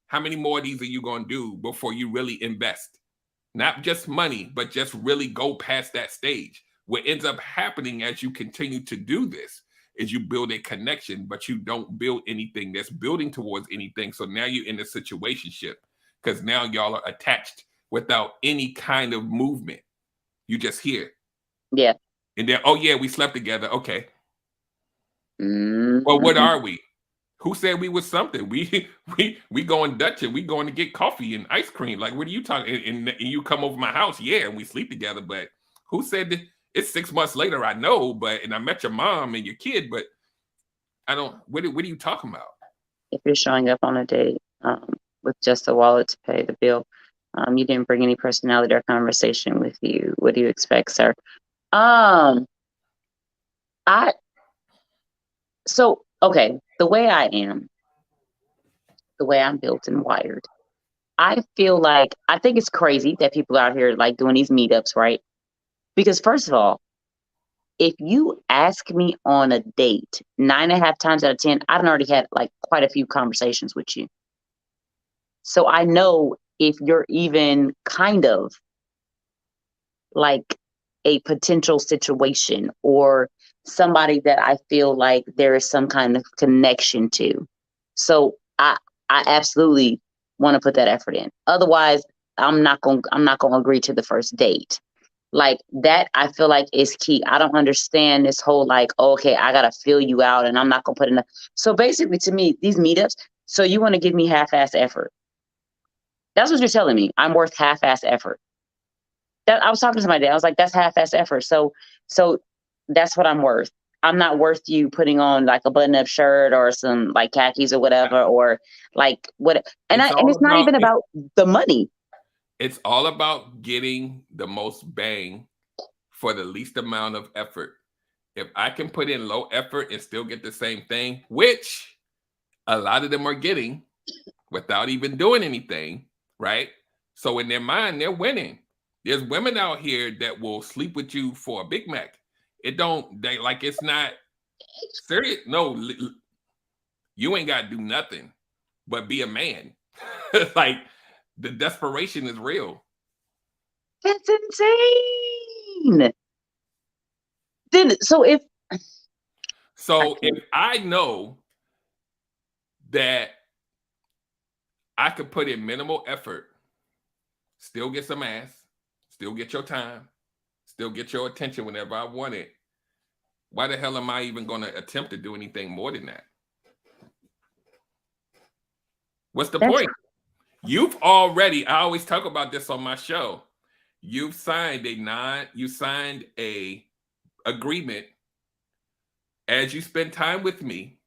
How many more of these are you going to do before you really invest? Not just money, but just really go past that stage. What ends up happening as you continue to do this is you build a connection, but you don't build anything that's building towards anything. So now you're in a situationship because now y'all are attached without any kind of movement. You just here. Yeah. And then, oh yeah, we slept together. Okay. Mm-hmm. Well, what are we? Who said we was something? We going Dutch and we going to get coffee and ice cream. Like, what are you talking? And you come over my house, yeah, and we sleep together. But who said that? It's 6 months later, I know, and I met your mom and your kid, but I don't. What are you talking about? If you're showing up on a date with just a wallet to pay the bill, you didn't bring any personality or conversation with you. What do you expect, sir? The way I am, the way I'm built and wired, I think it's crazy that people out here like doing these meetups, right? Because first of all, if you ask me on a date, 9.5 times out of 10, I've already had like quite a few conversations with you. So I know if you're even kind of like a potential situation or somebody that I feel like there is some kind of connection to. So I absolutely want to put that effort in. Otherwise, I'm not going to agree to the first date. Like that, I feel like is key. I don't understand this whole like, oh, okay, I got to fill you out and I'm not going to put enough. So basically to me, these meetups, so you want to give me half-ass effort. That's what you're telling me. I'm worth half-ass effort. I was talking to somebody. I was like, that's half-ass effort. So that's what I'm worth. I'm not worth you putting on like a button-up shirt or some like khakis or whatever, or like what. And it's not even about the money. It's all about getting the most bang for the least amount of effort. If I can put in low effort and still get the same thing, which a lot of them are getting without even doing anything, right? So in their mind, they're winning. There's women out here that will sleep with you for a Big Mac. It's not serious. No, you ain't got to do nothing but be a man. Like the desperation is real. That's insane. If I know that I could put in minimal effort, still get some ass, still get your time, still get your attention whenever I want it, why the hell am I even going to attempt to do anything more than that? What's the point? You've already, I always talk about this on my show. You've signed a agreement as you spend time with me.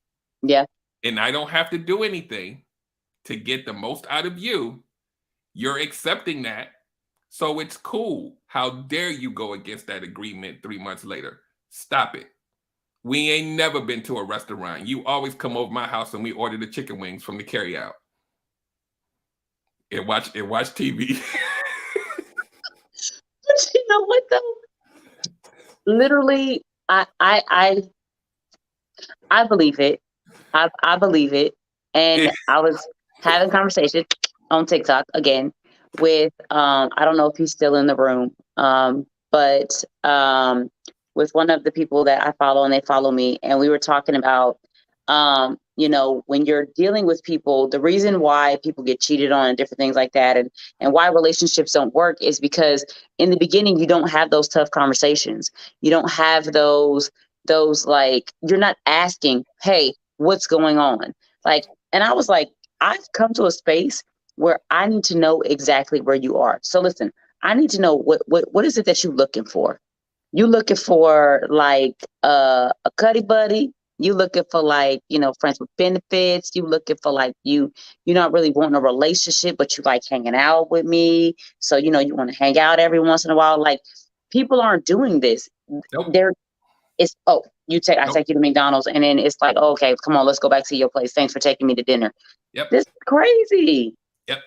Yeah. And I don't have to do anything to get the most out of you. You're accepting that. So it's cool. How dare you go against that agreement 3 months later? Stop it. We ain't never been to a restaurant. You always come over my house and we order the chicken wings from the carryout. And watch TV. But you know what though? Literally, I believe it. I believe it. And I was having a conversation on TikTok again with I don't know if he's still in the room, but with one of the people that I follow and they follow me, and we were talking about when you're dealing with people, the reason why people get cheated on and different things like that, and why relationships don't work is because in the beginning you don't have those tough conversations. You don't have those like, you're not asking, hey, what's going on? Like, and I was like, I've come to a space where I need to know exactly where you are. So listen, I need to know what is it that you're looking for? You looking for like a cuddy buddy? You looking for like, friends with benefits? You looking for like you're not really wanting a relationship, but you like hanging out with me. So, you want to hang out every once in a while. Like, people aren't doing this. Nope. I take you to McDonald's, and then it's like, oh, okay, come on, let's go back to your place. Thanks for taking me to dinner. Yep. This is crazy. Yep.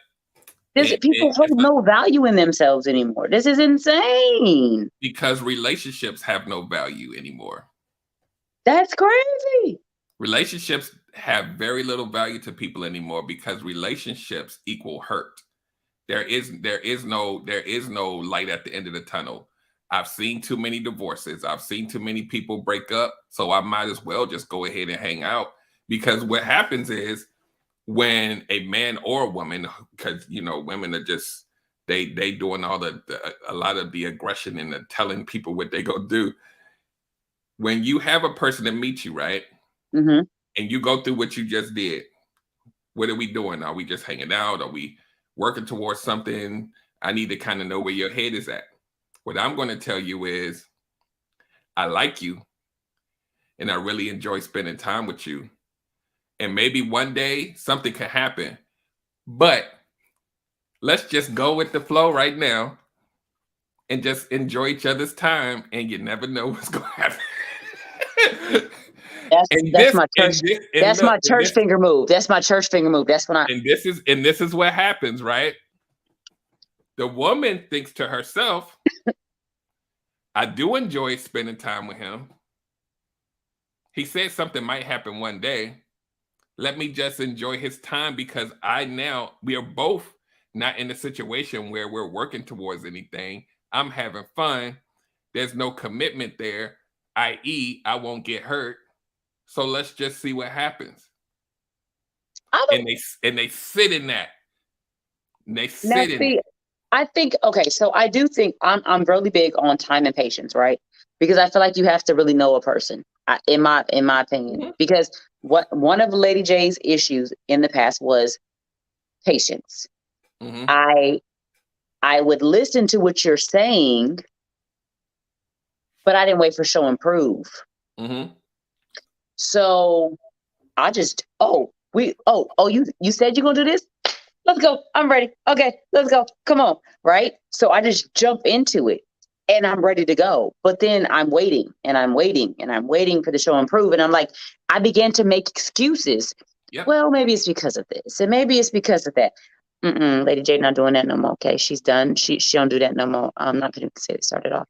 People hold no value in themselves anymore. This is insane. Because relationships have no value anymore. That's crazy. Relationships have very little value to people anymore because relationships equal hurt. There is no light at the end of the tunnel. I've seen too many divorces. I've seen too many people break up. So I might as well just go ahead and hang out, because what happens is when a man or a woman, because women are just they doing all a lot of the aggression and the telling people what they go do. When you have a person that meets you, right? Mm-hmm. And you go through what you just did, what are we doing? Are we just hanging out? Are we working towards something? I need to kind of know where your head is at. What I'm going to tell you is, I like you and I really enjoy spending time with you. And maybe one day something can happen, but let's just go with the flow right now and just enjoy each other's time, and you never know what's going to happen. That's my church finger move. That's my church finger move. That's when And this is what happens, right? The woman thinks to herself, I do enjoy spending time with him. He said something might happen one day. Let me just enjoy his time, because we are both not in a situation where we're working towards anything. I'm having fun. There's no commitment there, i.e., I won't get hurt. So let's just see what happens. And they sit in that. And they sit in it. I think, okay, so I do think I'm really big on time and patience, right? Because I feel like you have to really know a person, in my opinion. Mm-hmm. Because one of Lady J's issues in the past was patience. Mm-hmm. I would listen to what you're saying, but I didn't wait for show and prove. Mm-hmm. So I just, you said you're gonna do this? Let's go. I'm ready. Okay, let's go. Come on. Right? So I just jump into it and I'm ready to go. But then I'm waiting and I'm waiting and I'm waiting for the show and prove. And I'm like, I began to make excuses. Yep. Well, maybe it's because of this. And maybe it's because of that. Lady J not doing that no more. Okay, she's done. She don't do that no more. I'm not going to say it started off.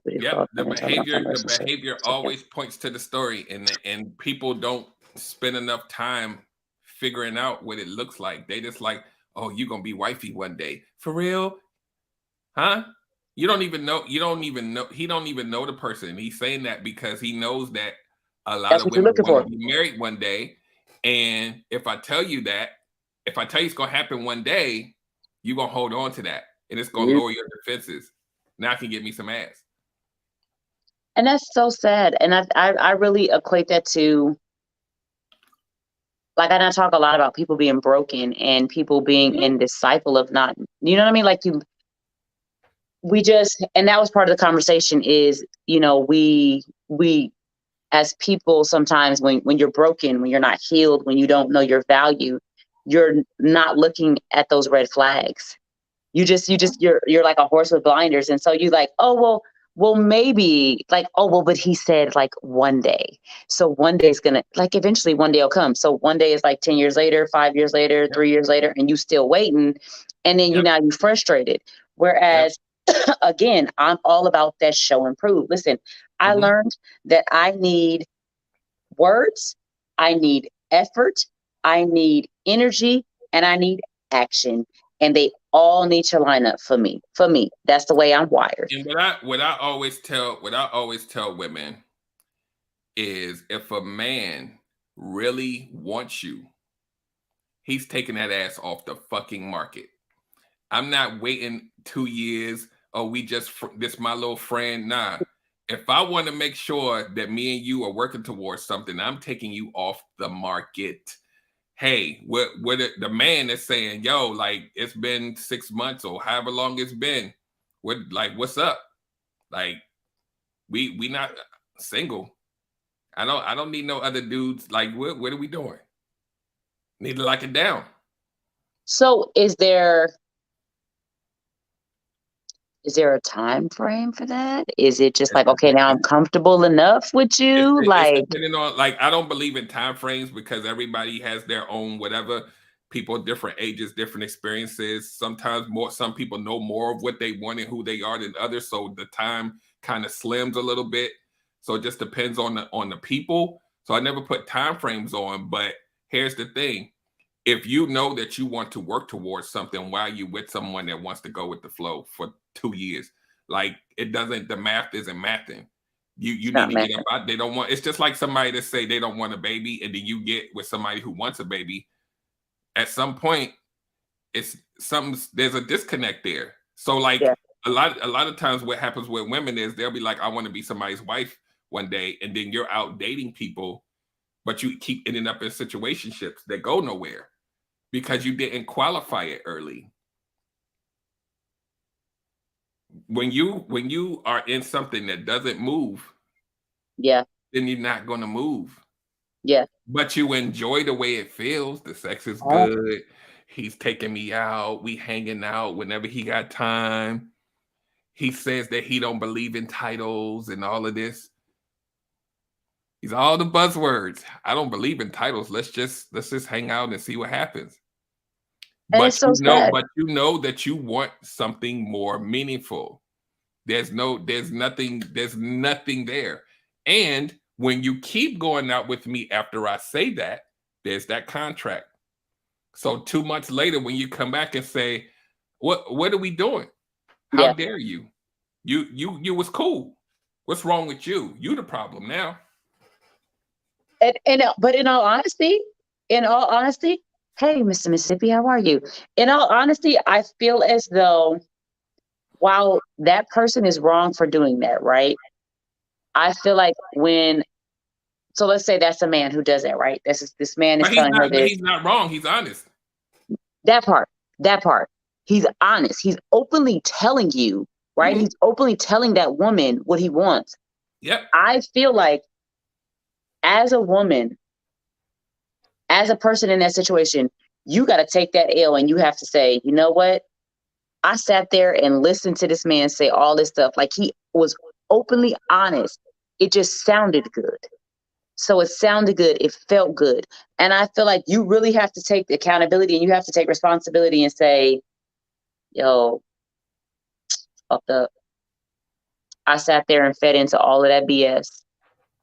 Yeah, the behavior always points to the story, and people don't spend enough time figuring out what it looks like. They just like, oh, you're gonna be wifey one day. For real? Huh? You don't even know. He don't even know the person. He's saying that because he knows that a lot of women want to be married one day. And if I tell you it's gonna happen one day, you're gonna hold on to that. And it's gonna lower your defenses. Now I can get me some ass. And that's so sad. And I really equate that to, like, I talk a lot about people being broken and people being in this cycle of not, you know what I mean? Like and that was part of the conversation is, we as people, sometimes when you're broken, when you're not healed, when you don't know your value, you're not looking at those red flags. You're like a horse with blinders. And so you like, well, maybe like, but he said like one day. So one day is gonna, like, eventually one day will come. So one day is like 10 years later, 5 years later, 3 years later, and you still waiting. And then you're frustrated. Whereas again, I'm all about that show and prove. Listen, I learned that I need words, I need effort, I need energy, and I need action. And they all need to line up for me. That's the way I'm wired. And what I always tell women is, if a man really wants you, he's taking that ass off the fucking market. I'm not waiting 2 years. Oh, this my little friend. Nah. If I want to make sure that me and you are working towards something, I'm taking you off the market. Hey, what the man is saying, yo, like, it's been 6 months or however long it's been. What's up? Like, we not single. I don't need no other dudes. Like, what are we doing? Need to lock it down. So is there a time frame for that? Is it just like, okay, now I'm comfortable enough with you? It's depending on, like, I don't believe in time frames because everybody has their own whatever. People, different ages, different experiences. Sometimes some people know more of what they want and who they are than others. So the time kind of slims a little bit. So it just depends on the people. So I never put time frames on, but here's the thing. If you know that you want to work towards something, why are you with someone that wants to go with the flow for 2 years? Like, the math isn't mathing. You need to get up out. They don't want, it's just like somebody that say they don't want a baby, and then you get with somebody who wants a baby. At some point, there's a disconnect there. So like a lot of times what happens with women is they'll be like, I want to be somebody's wife one day, and then you're out dating people, but you keep ending up in situationships that go nowhere because you didn't qualify it early. When you are in something that doesn't move, then you're not going to move. But you enjoy the way it feels. The sex is good. He's taking me out. We hanging out whenever he got time. He says that he don't believe in titles and all of this. These are all the buzzwords. I don't believe in titles. Let's just hang out and see what happens. But you know that you want something more meaningful. There's nothing there. And when you keep going out with me after I say that, there's that contract. So 2 months later, when you come back and say, what are we doing? How Yeah. dare you? You was cool. What's wrong with you? You the problem now. But in all honesty, hey, Mr. Mississippi, how are you? In all honesty, I feel as though while that person is wrong for doing that, right? I feel like so let's say that's a man who does that, right? This man is telling her But this. he's not wrong. He's honest. That part. He's honest. He's openly telling you, right? Mhm. He's openly telling that woman what he wants. Yep. I feel like as a woman, as a person in that situation, you got to take that L and you have to say, you know what? I sat there and listened to this man say all this stuff. Like, he was openly honest. It just sounded good. So it sounded good. It felt good. And I feel like you really have to take the accountability and you have to take responsibility and say, yo, fucked up. I sat there and fed into all of that BS.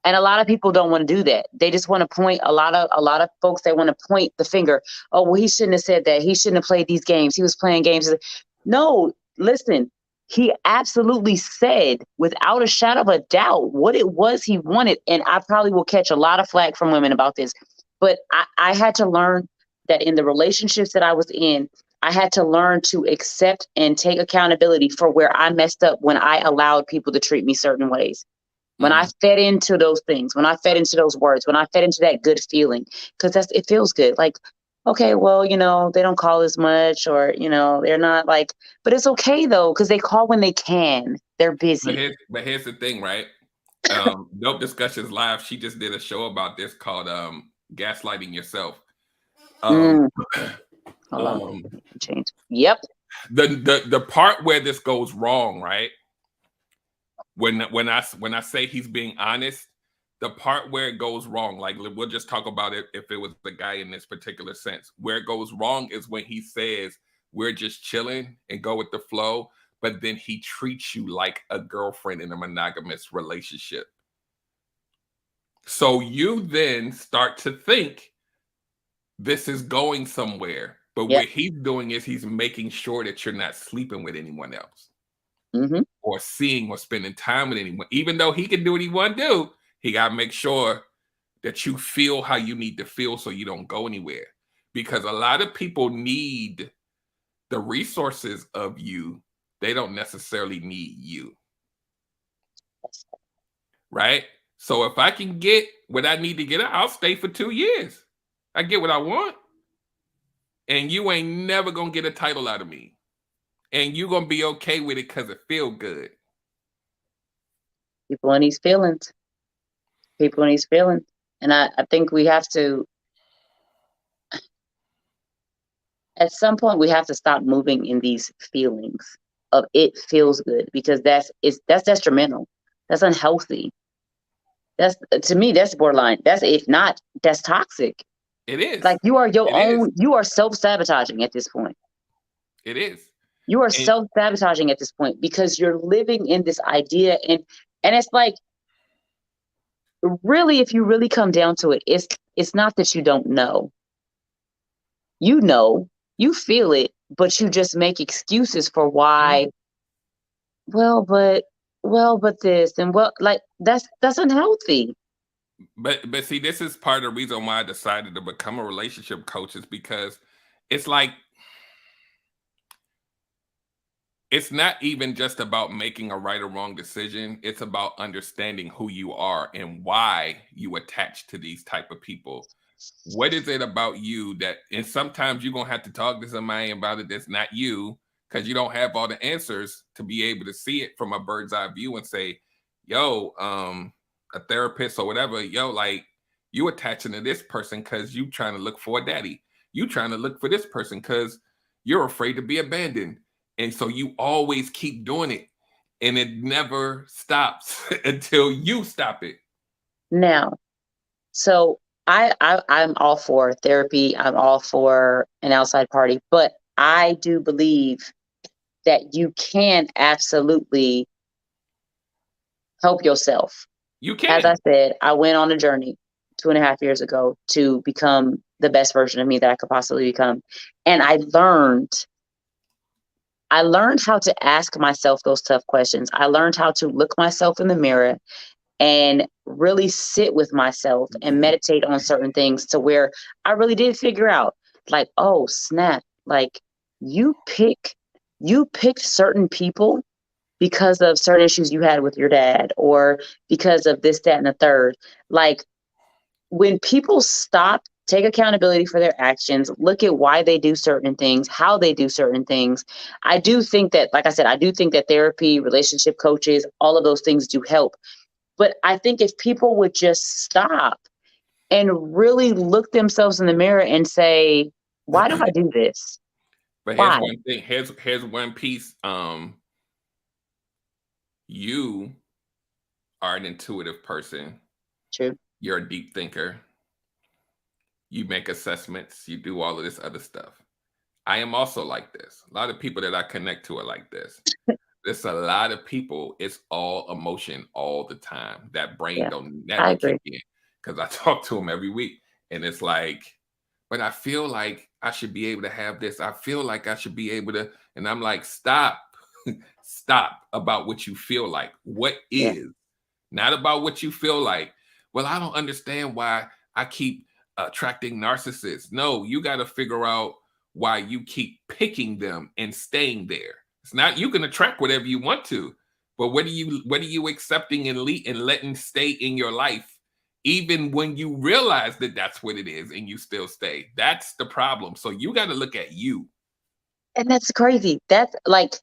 And a lot of people don't want to do that. They just want to point a lot of folks, they want to point the finger. Oh, well, he shouldn't have said that. He shouldn't have played these games. He was playing games. No, listen, he absolutely said without a shadow of a doubt what it was he wanted. And I probably will catch a lot of flack from women about this. But I had to learn that in the relationships that I was in, I had to learn to accept and take accountability for where I messed up when I allowed people to treat me certain ways. When I fed into those things, when I fed into those words, when I fed into that good feeling, because it feels good. Like, okay, well, they don't call as much, or, they're not like, but it's okay though, because they call when they can. They're busy. But here's the thing, right? Dope Discussions Live, she just did a show about this called Gaslighting Yourself. Hold on. Change. Yep. The part where this goes wrong, right? When I say he's being honest, the part where it goes wrong, like, we'll just talk about it if it was the guy in this particular sense. Where it goes wrong is when he says we're just chilling and go with the flow, but then he treats you like a girlfriend in a monogamous relationship. So you then start to think this is going somewhere, but what he's doing is he's making sure that you're not sleeping with anyone else. Or seeing or spending time with anyone. Even though he can do what he want to do, he got to make sure that you feel how you need to feel so you don't go anywhere. Because a lot of people need the resources of you. They don't necessarily need you. Right? So if I can get what I need to get, I'll stay for 2 years. I get what I want. And you ain't never going to get a title out of me. And you're going to be okay with it because it feel good. People in these feelings. And I think we have to, at some point, we have to stop moving in these feelings of it feels good, because that's detrimental. That's unhealthy. To me, that's borderline. If not, that's toxic. It is. Like, you are you are self-sabotaging at this point. It is. You are self-sabotaging at this point because you're living in this idea, and it's like, really, if you really come down to it, it's not that you don't know. You feel it, but you just make excuses for why. Well, but this, and like, that's unhealthy. But see, this is part of the reason why I decided to become a relationship coach, is because it's like, it's not even just about making a right or wrong decision. It's about understanding who you are and why you attach to these type of people. What is it about you that, and sometimes you're going to have to talk to somebody about it that's not you, because you don't have all the answers to be able to see it from a bird's eye view and say, yo, a therapist or whatever, yo, like, you attaching to this person because you trying to look for a daddy. You trying to look for this person because you're afraid to be abandoned. And so you always keep doing it, and it never stops until you stop it. Now, so I'm all for therapy. I'm all for an outside party, but I do believe that you can absolutely help yourself. You can. As I said, I went on a journey 2.5 years ago to become the best version of me that I could possibly become. And I learned how to ask myself those tough questions. I learned how to look myself in the mirror and really sit with myself and meditate on certain things, to where I really did figure out, like, oh snap, like you picked certain people because of certain issues you had with your dad, or because of this, that, and the third. Like, when people stop, take accountability for their actions, look at why they do certain things, how they do certain things. I do think that, like I said, I do think that therapy, relationship coaches, all of those things do help. But I think if people would just stop and really look themselves in the mirror and say, why do I do this? But Why? here's one thing. Here's one piece. You are an intuitive person. True. You're a deep thinker. You make assessments. You do all of this other stuff. I am also like this. A lot of people that I connect to are like this. There's a lot of people, it's all emotion all the time. That brain don't never kick in, because I talk to them every week. And it's like, but I feel like I should be able to have this. I feel like I should be able to. And I'm like, stop. Stop about what you feel like. What is, not about what you feel like. Well, I don't understand why I keep attracting narcissists. No, you got to figure out why you keep picking them and staying there. It's not, you can attract whatever you want to, but what are you accepting and letting stay in your life, even when you realize that that's what it is and you still stay? That's the problem. So you got to look at you. And that's crazy. That's like,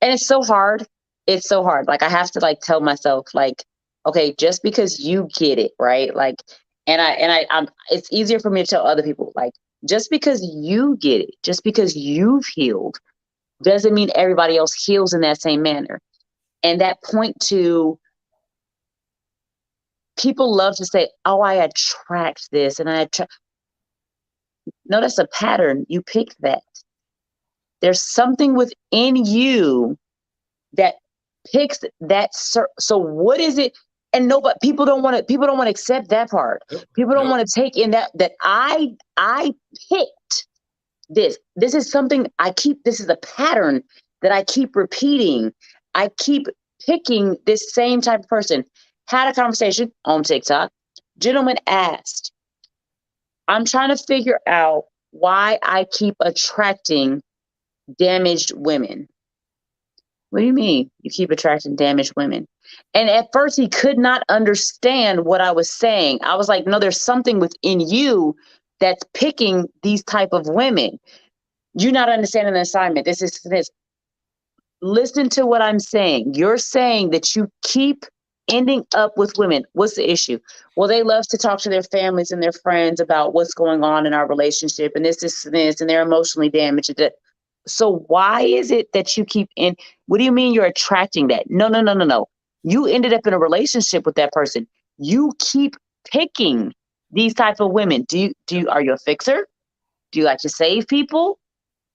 and it's so hard. It's so hard. Like, I have to like tell myself, like, okay, just because you get it, right? Like, I'm it's easier for me to tell other people, like, just because you get it, just because you've healed, doesn't mean everybody else heals in that same manner. And that point to, people love to say, oh, I attract this and I attract. No, that's a pattern. You picked that. There's something within you that picks that. So what is it? And nobody, people don't want to accept that part. People don't want to take in that I picked this. This is something this is a pattern that I keep repeating. I keep picking this same type of person. Had a conversation on TikTok. Gentleman asked, I'm trying to figure out why I keep attracting damaged women. What do you mean you keep attracting damaged women? And at first he could not understand what I was saying. I was like, no, there's something within you that's picking these type of women. You're not understanding the assignment. This. Listen to what I'm saying. You're saying that you keep ending up with women. What's the issue? Well, they love to talk to their families and their friends about what's going on in our relationship, and this, and they're emotionally damaged. So why is it that you keep in? What do you mean you're attracting that? No. You ended up in a relationship with that person. You keep picking these type of women. Are you a fixer? Do you like to save people?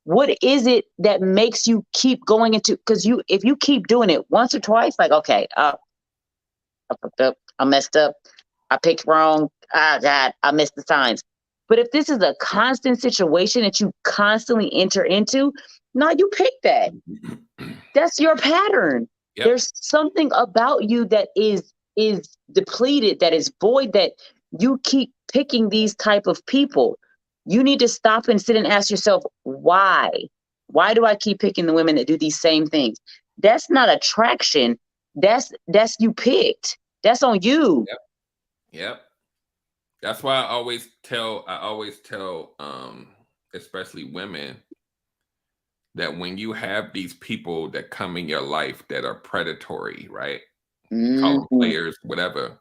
What is it that makes you keep going into? Because if you keep doing it once or twice, like, okay, I fucked up, I messed up, I picked wrong, God, I missed the signs. But if this is a constant situation that you constantly enter into, no, you pick that. That's your pattern. Yep. There's something about you that is depleted, that is void, that you keep picking these type of people. You need to stop and sit and ask yourself, why? Why do I keep picking the women that do these same things? That's not attraction. That's you picked. That's on you. Yep. That's why I always tell, especially women, that when you have these people that come in your life that are predatory, right? Call them players, whatever.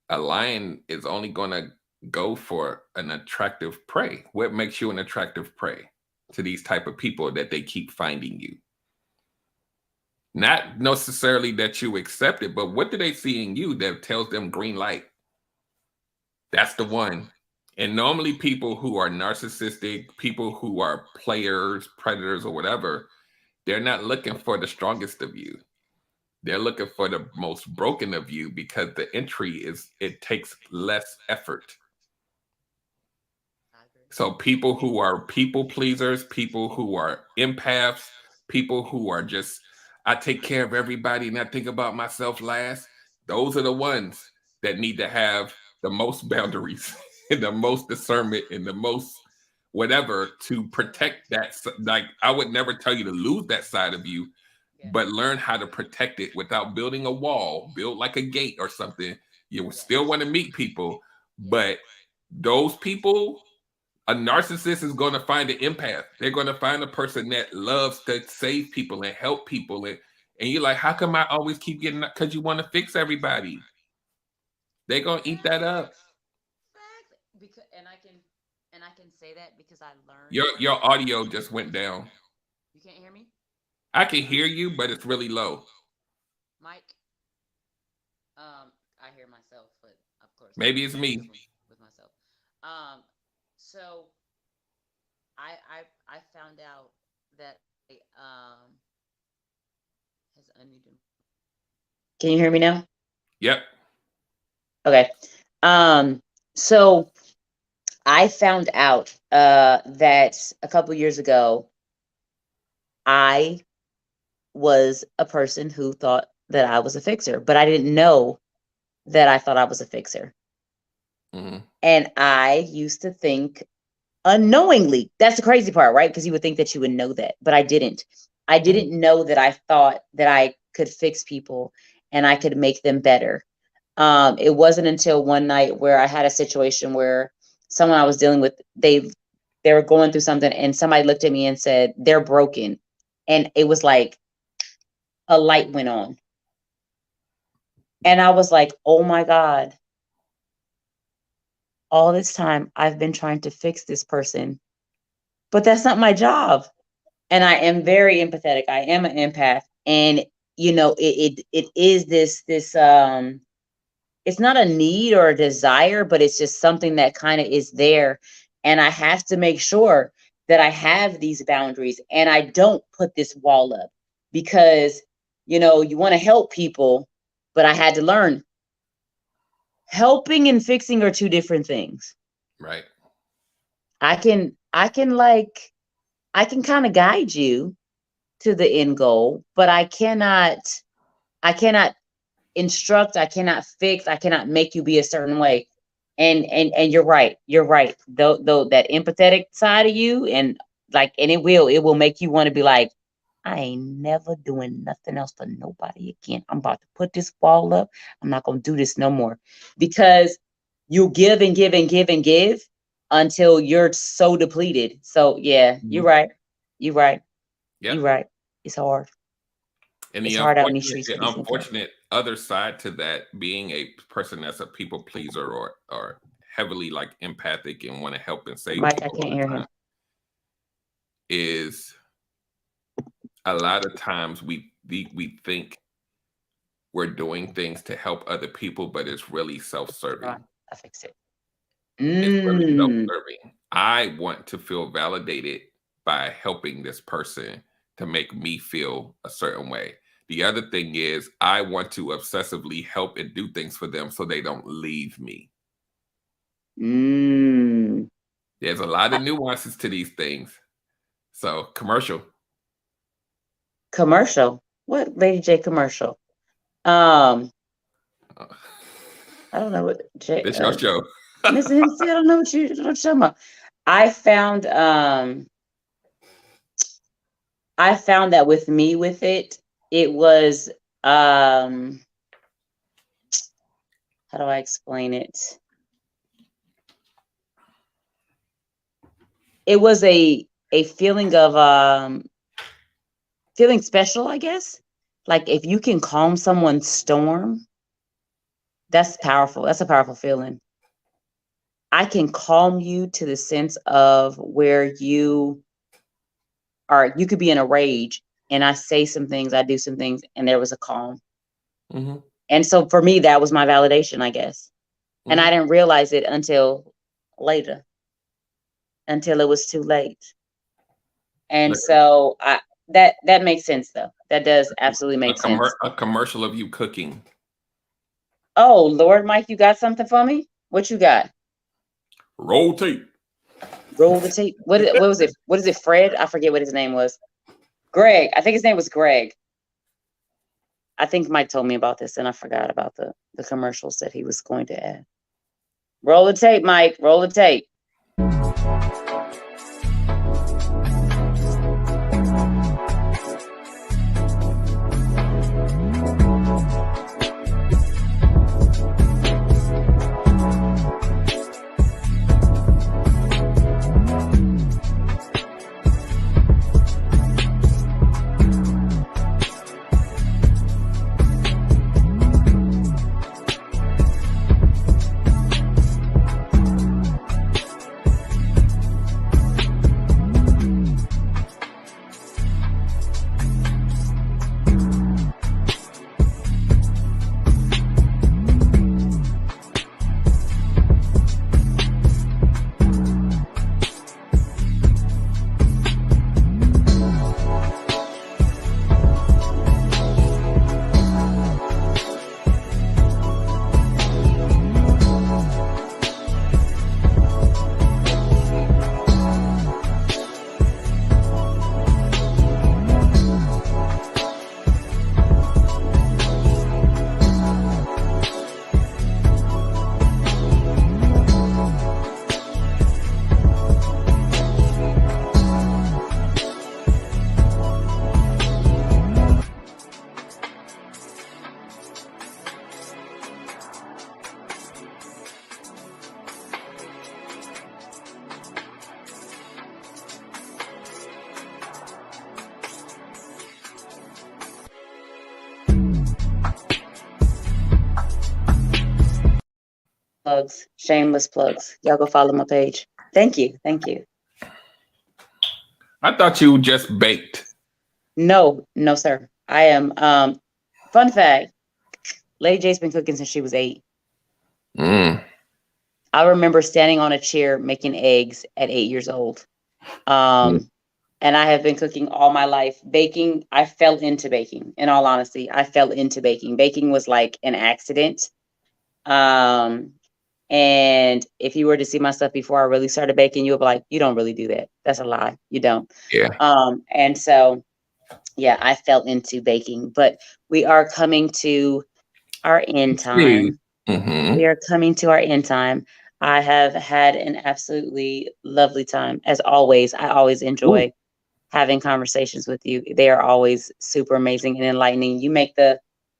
A lion is only going to go for an attractive prey. What makes you an attractive prey to these type of people that they keep finding you? Not necessarily that you accept it, but what do they see in you that tells them green light? That's the one. And normally people who are narcissistic, people who are players, predators, or whatever, they're not looking for the strongest of you. They're looking for the most broken of you, because the entry it takes less effort. So people who are people pleasers, people who are empaths, people who are just, I take care of everybody and I think about myself last. Those are the ones that need to have the most boundaries and the most discernment and the most whatever to protect that. Like, I would never tell you to lose that side of you, but learn how to protect it without building a wall, build like a gate or something. You still want to meet people, but those people, a narcissist is going to find an empath. They're going to find a person that loves to save people and help people. And you're like, how come I always keep getting that? Because you want to fix everybody. They're going to eat that up. Because, and I can say that because I learned. Your audio just went down. You can't hear me? I can hear you, but it's really low. Mike? I hear myself, but of course. Maybe it's me. With myself. So I found out that has unmuted. Can you hear me now? Yep. Okay. So I found out that a couple years ago, I was a person who thought that I was a fixer, but I didn't know that I thought I was a fixer. Mm-hmm. And I used to think unknowingly, that's the crazy part, right? Because you would think that you would know that, but I didn't. I didn't know that I thought that I could fix people and I could make them better. It wasn't until one night where I had a situation where someone I was dealing with, they were going through something and somebody looked at me and said, they're broken. And it was like a light went on. And I was like, oh my God. All this time I've been trying to fix this person, but that's not my job. And I am very empathetic. I am an empath. And you know, it is this it's not a need or a desire, but it's just something that kind of is there. And I have to make sure that I have these boundaries and I don't put this wall up because, you know, you want to help people, but I had to learn helping and fixing are two different things. Right. I can kind of guide you to the end goal, but I cannot instruct, I cannot fix, I cannot make you be a certain way. And you're right. Though that empathetic side of you and it will make you want to be like, I ain't never doing nothing else for nobody again. I'm about to put this wall up. I'm not going to do this no more. Because you give and give and give and give until you're so depleted. So yeah, you're right. You're right. Yep. You're right. It's hard. And it's the hard out in these streets. unfortunate other side to that, being a person that's a people pleaser or heavily like empathic and want to help and save Mike, I can't hear him. Is a lot of times we think we're doing things to help other people, but it's really self-serving. I fix it. It's really self-serving. I want to feel validated by helping this person to make me feel a certain way. The other thing is I want to obsessively help and do things for them so they don't leave me. There's a lot of nuances to these things. So commercial. What Lady J commercial? I don't know what J. It's your show. Listen, I don't know what you're talking about. I found that with me with it was how do I explain it? It was a feeling of feeling special, I guess. Like if you can calm someone's storm, that's powerful. That's a powerful feeling. I can calm you to the sense of where you could be in a rage and I say some things, I do some things, and there was a calm. Mm-hmm. And so for me, that was my validation, I guess. Mm-hmm. And I didn't realize it until later, until it was too late. And so that makes sense, though. That does absolutely make sense. A commercial of you cooking. Oh, Lord, Mike, you got something for me? What you got? Roll tape. Roll the tape. What was it? What is it? Fred? I forget what his name was. Greg. I think his name was Greg. I think Mike told me about this, and I forgot about the commercials that he was going to add. Roll the tape, Mike. Roll the tape. Plugs, shameless plugs. Y'all go follow my page. Thank you. I thought you just baked. No, sir. I am. Fun fact: Lady J's been cooking since she was 8. I remember standing on a chair making eggs at 8 years old. And I have been cooking all my life. Baking, I fell into baking. In all honesty, I fell into baking. Baking was like an accident. And if you were to see my stuff before I really started baking, you would be like, you don't really do that. That's a lie. You don't. Yeah. And so, yeah, I fell into baking. But we are coming to our end time. We are coming to our end time. I have had an absolutely lovely time. As always, I always enjoy having conversations with you. They are always super amazing and enlightening. You make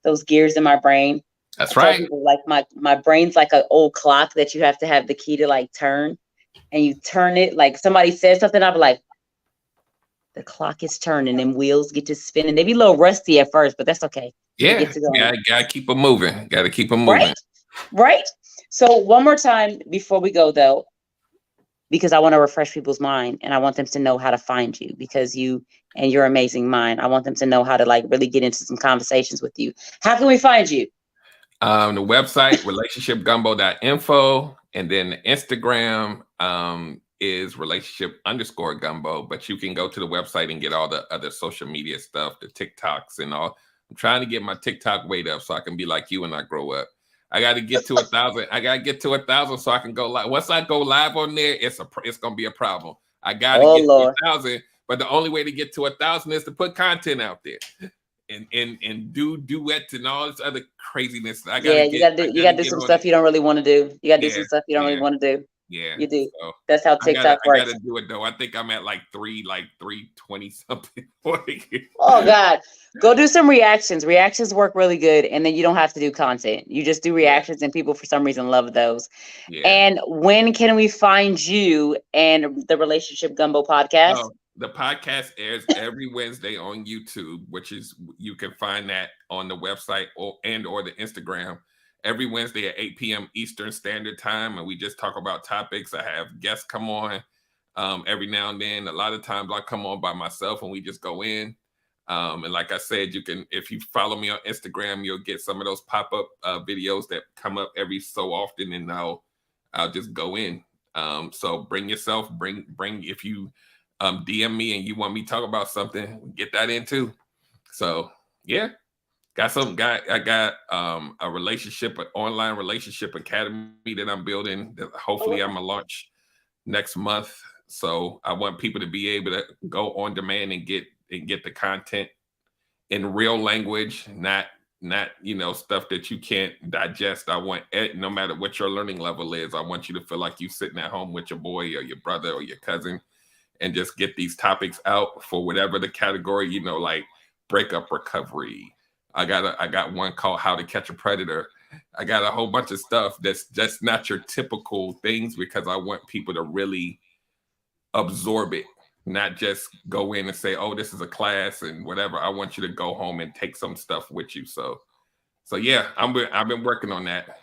those gears in my brain. That's right. People, like my brain's like an old clock that you have to have the key to like turn, and you turn it. Like somebody says something, I'll be like, the clock is turning and wheels get to spinning. They be a little rusty at first, but that's okay. Yeah, gotta keep them moving. Gotta keep them moving. Right. So one more time before we go, though, because I want to refresh people's mind and I want them to know how to find you, because you and your amazing mind. I want them to know how to like really get into some conversations with you. How can we find you? The website, relationshipgumbo.info, and then the Instagram is relationship_gumbo, but you can go to the website and get all the other social media stuff, the TikToks and all. I'm trying to get my TikTok weight up so I can be like you when I grow up. I got to get to 1,000. I got to get to 1,000 so I can go live. Once I go live on there, it's going to be a problem. I got to get to 1,000, but the only way to get to 1,000 is to put content out there. And do duets and all this other craziness. You gotta do some stuff you don't really want to do. You gotta do some stuff you don't really want to do. Yeah, you do. So that's how TikTok works. I gotta do it though. I think I'm at like 320 something. Oh God, go do some reactions. Reactions work really good, and then you don't have to do content. You just do reactions, and people for some reason love those. Yeah. And when can we find you and the Relationship Gumbo podcast? Oh. The podcast airs every Wednesday on YouTube, which is, you can find that on the website or the Instagram every Wednesday at 8 p.m. Eastern Standard Time. And we just talk about topics. I have guests come on every now and then. A lot of times I come on by myself and we just go in. And like I said, you can, if you follow me on Instagram, you'll get some of those pop-up videos that come up every so often, and I'll just go in. So bring yourself, bring if you DM me and you want me to talk about something, get that in too. So yeah, I got an online relationship academy that I'm building that hopefully I'm gonna launch next month. So I want people to be able to go on demand and get the content in real language, not stuff that you can't digest. I want no matter what your learning level is, I want you to feel like you sitting at home with your boy or your brother or your cousin and just get these topics out for whatever the category, like breakup recovery. I got one called How to Catch a Predator. I got a whole bunch of stuff that's just not your typical things, because I want people to really absorb it, not just go in and say, oh, this is a class and whatever. I want you to go home and take some stuff with you. So yeah, I've been working on that.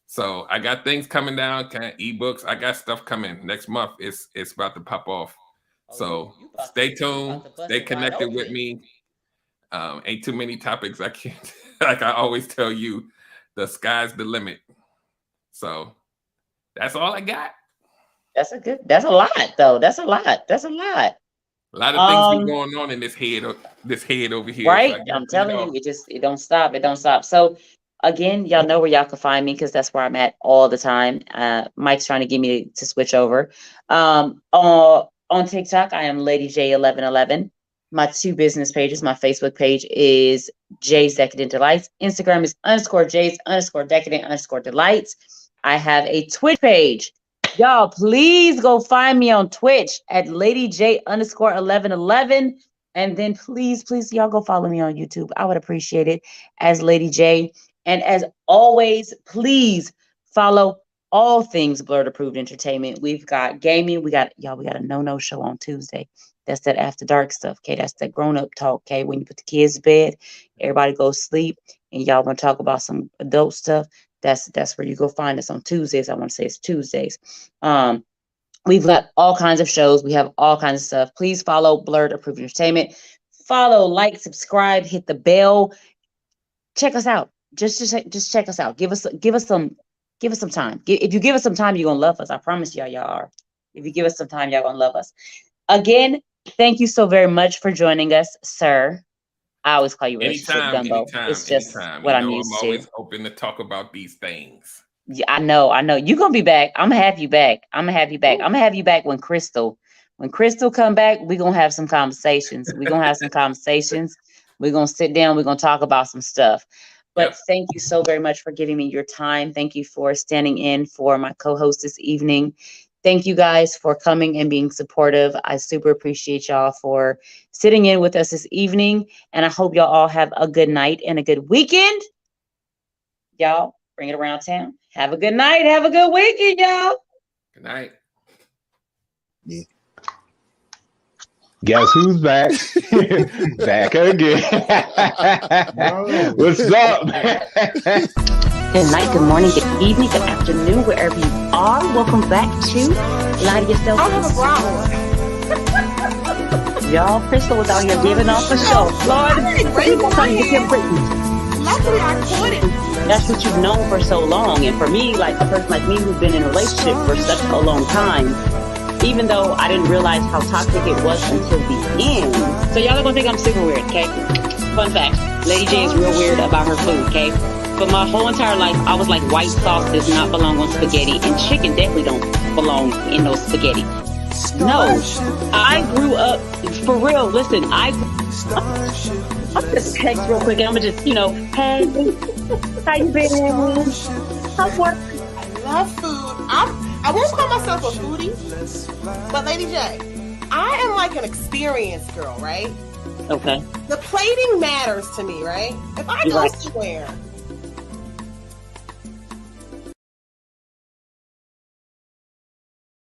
So I got things coming down, kind of ebooks. I got stuff coming next month. It's about to pop off. So stay tuned, stay connected with me. Ain't too many topics I can't, like I always tell you, the sky's the limit. So that's all I got. That's a lot though. That's a lot. A lot of things be going on in this head over here. Right. So I'm telling you, it don't stop. It don't stop. So again, y'all know where y'all can find me, because that's where I'm at all the time. Mike's trying to get me to switch over. On TikTok, I am Lady J1111. My 2 business pages. My Facebook page is J's Decadent Delights. Instagram is _J's_Decadent_Delights. I have a Twitch page. Y'all, please go find me on Twitch at Lady J_1111. And then please, y'all go follow me on YouTube. I would appreciate it as Lady J. And as always, please follow all things Blurred Approved Entertainment. We've got gaming. We got a no show on Tuesday. That's that after dark stuff. Okay. That's that grown up talk. Okay. When you put the kids to bed, everybody go sleep, and y'all want to talk about some adult stuff. That's where you go find us on Tuesdays. I want to say it's Tuesdays. We've got all kinds of shows. We have all kinds of stuff. Please follow Blurred Approved Entertainment. Follow, like, subscribe, hit the bell. Check us out. Just check us out. Give us some time. If you give us some time, you're gonna love us. I promise y'all are. If you give us some time, y'all gonna love us. Again, thank you so very much for joining us, sir. I always call you Relationship Gumbo. It's just what I'm used to. I'm always open to talk about these things. Yeah, I know. You're gonna be back. I'm gonna have you back. I'm gonna have you back when Crystle come back. We're gonna have some conversations. We're gonna sit down. We're gonna talk about some stuff. But Thank you so very much for giving me your time. Thank you for standing in for my co-host this evening. Thank you guys for coming and being supportive. I super appreciate y'all for sitting in with us this evening. And I hope y'all all have a good night and a good weekend. Y'all, bring it around town. Have a good night. Have a good weekend, y'all. Good night. Yeah. Guess who's back? Back again. What's up? Good night, good morning, good evening, good afternoon, wherever you are. Welcome back to Lie to Yourself. I have a brown. Y'all, Crystle was out here giving off a show. Lord, luckily I caught it. That's what you've known for so long. And for me, like a person like me who's been in a relationship for such a long time, even though I didn't realize how toxic it was until the end. So y'all are gonna think I'm super weird, okay? Fun fact, Lady J is real weird about her food, okay? For my whole entire life, I was like, white sauce does not belong on spaghetti, and chicken definitely don't belong in no spaghetti. No, I grew up, for real, listen, I'm just text real quick, and I'm gonna just, hey, how you been? How's work? I love food. I won't call myself a foodie, but Lady J, I am like an experienced girl, right? Okay. The plating matters to me, right? If I go somewhere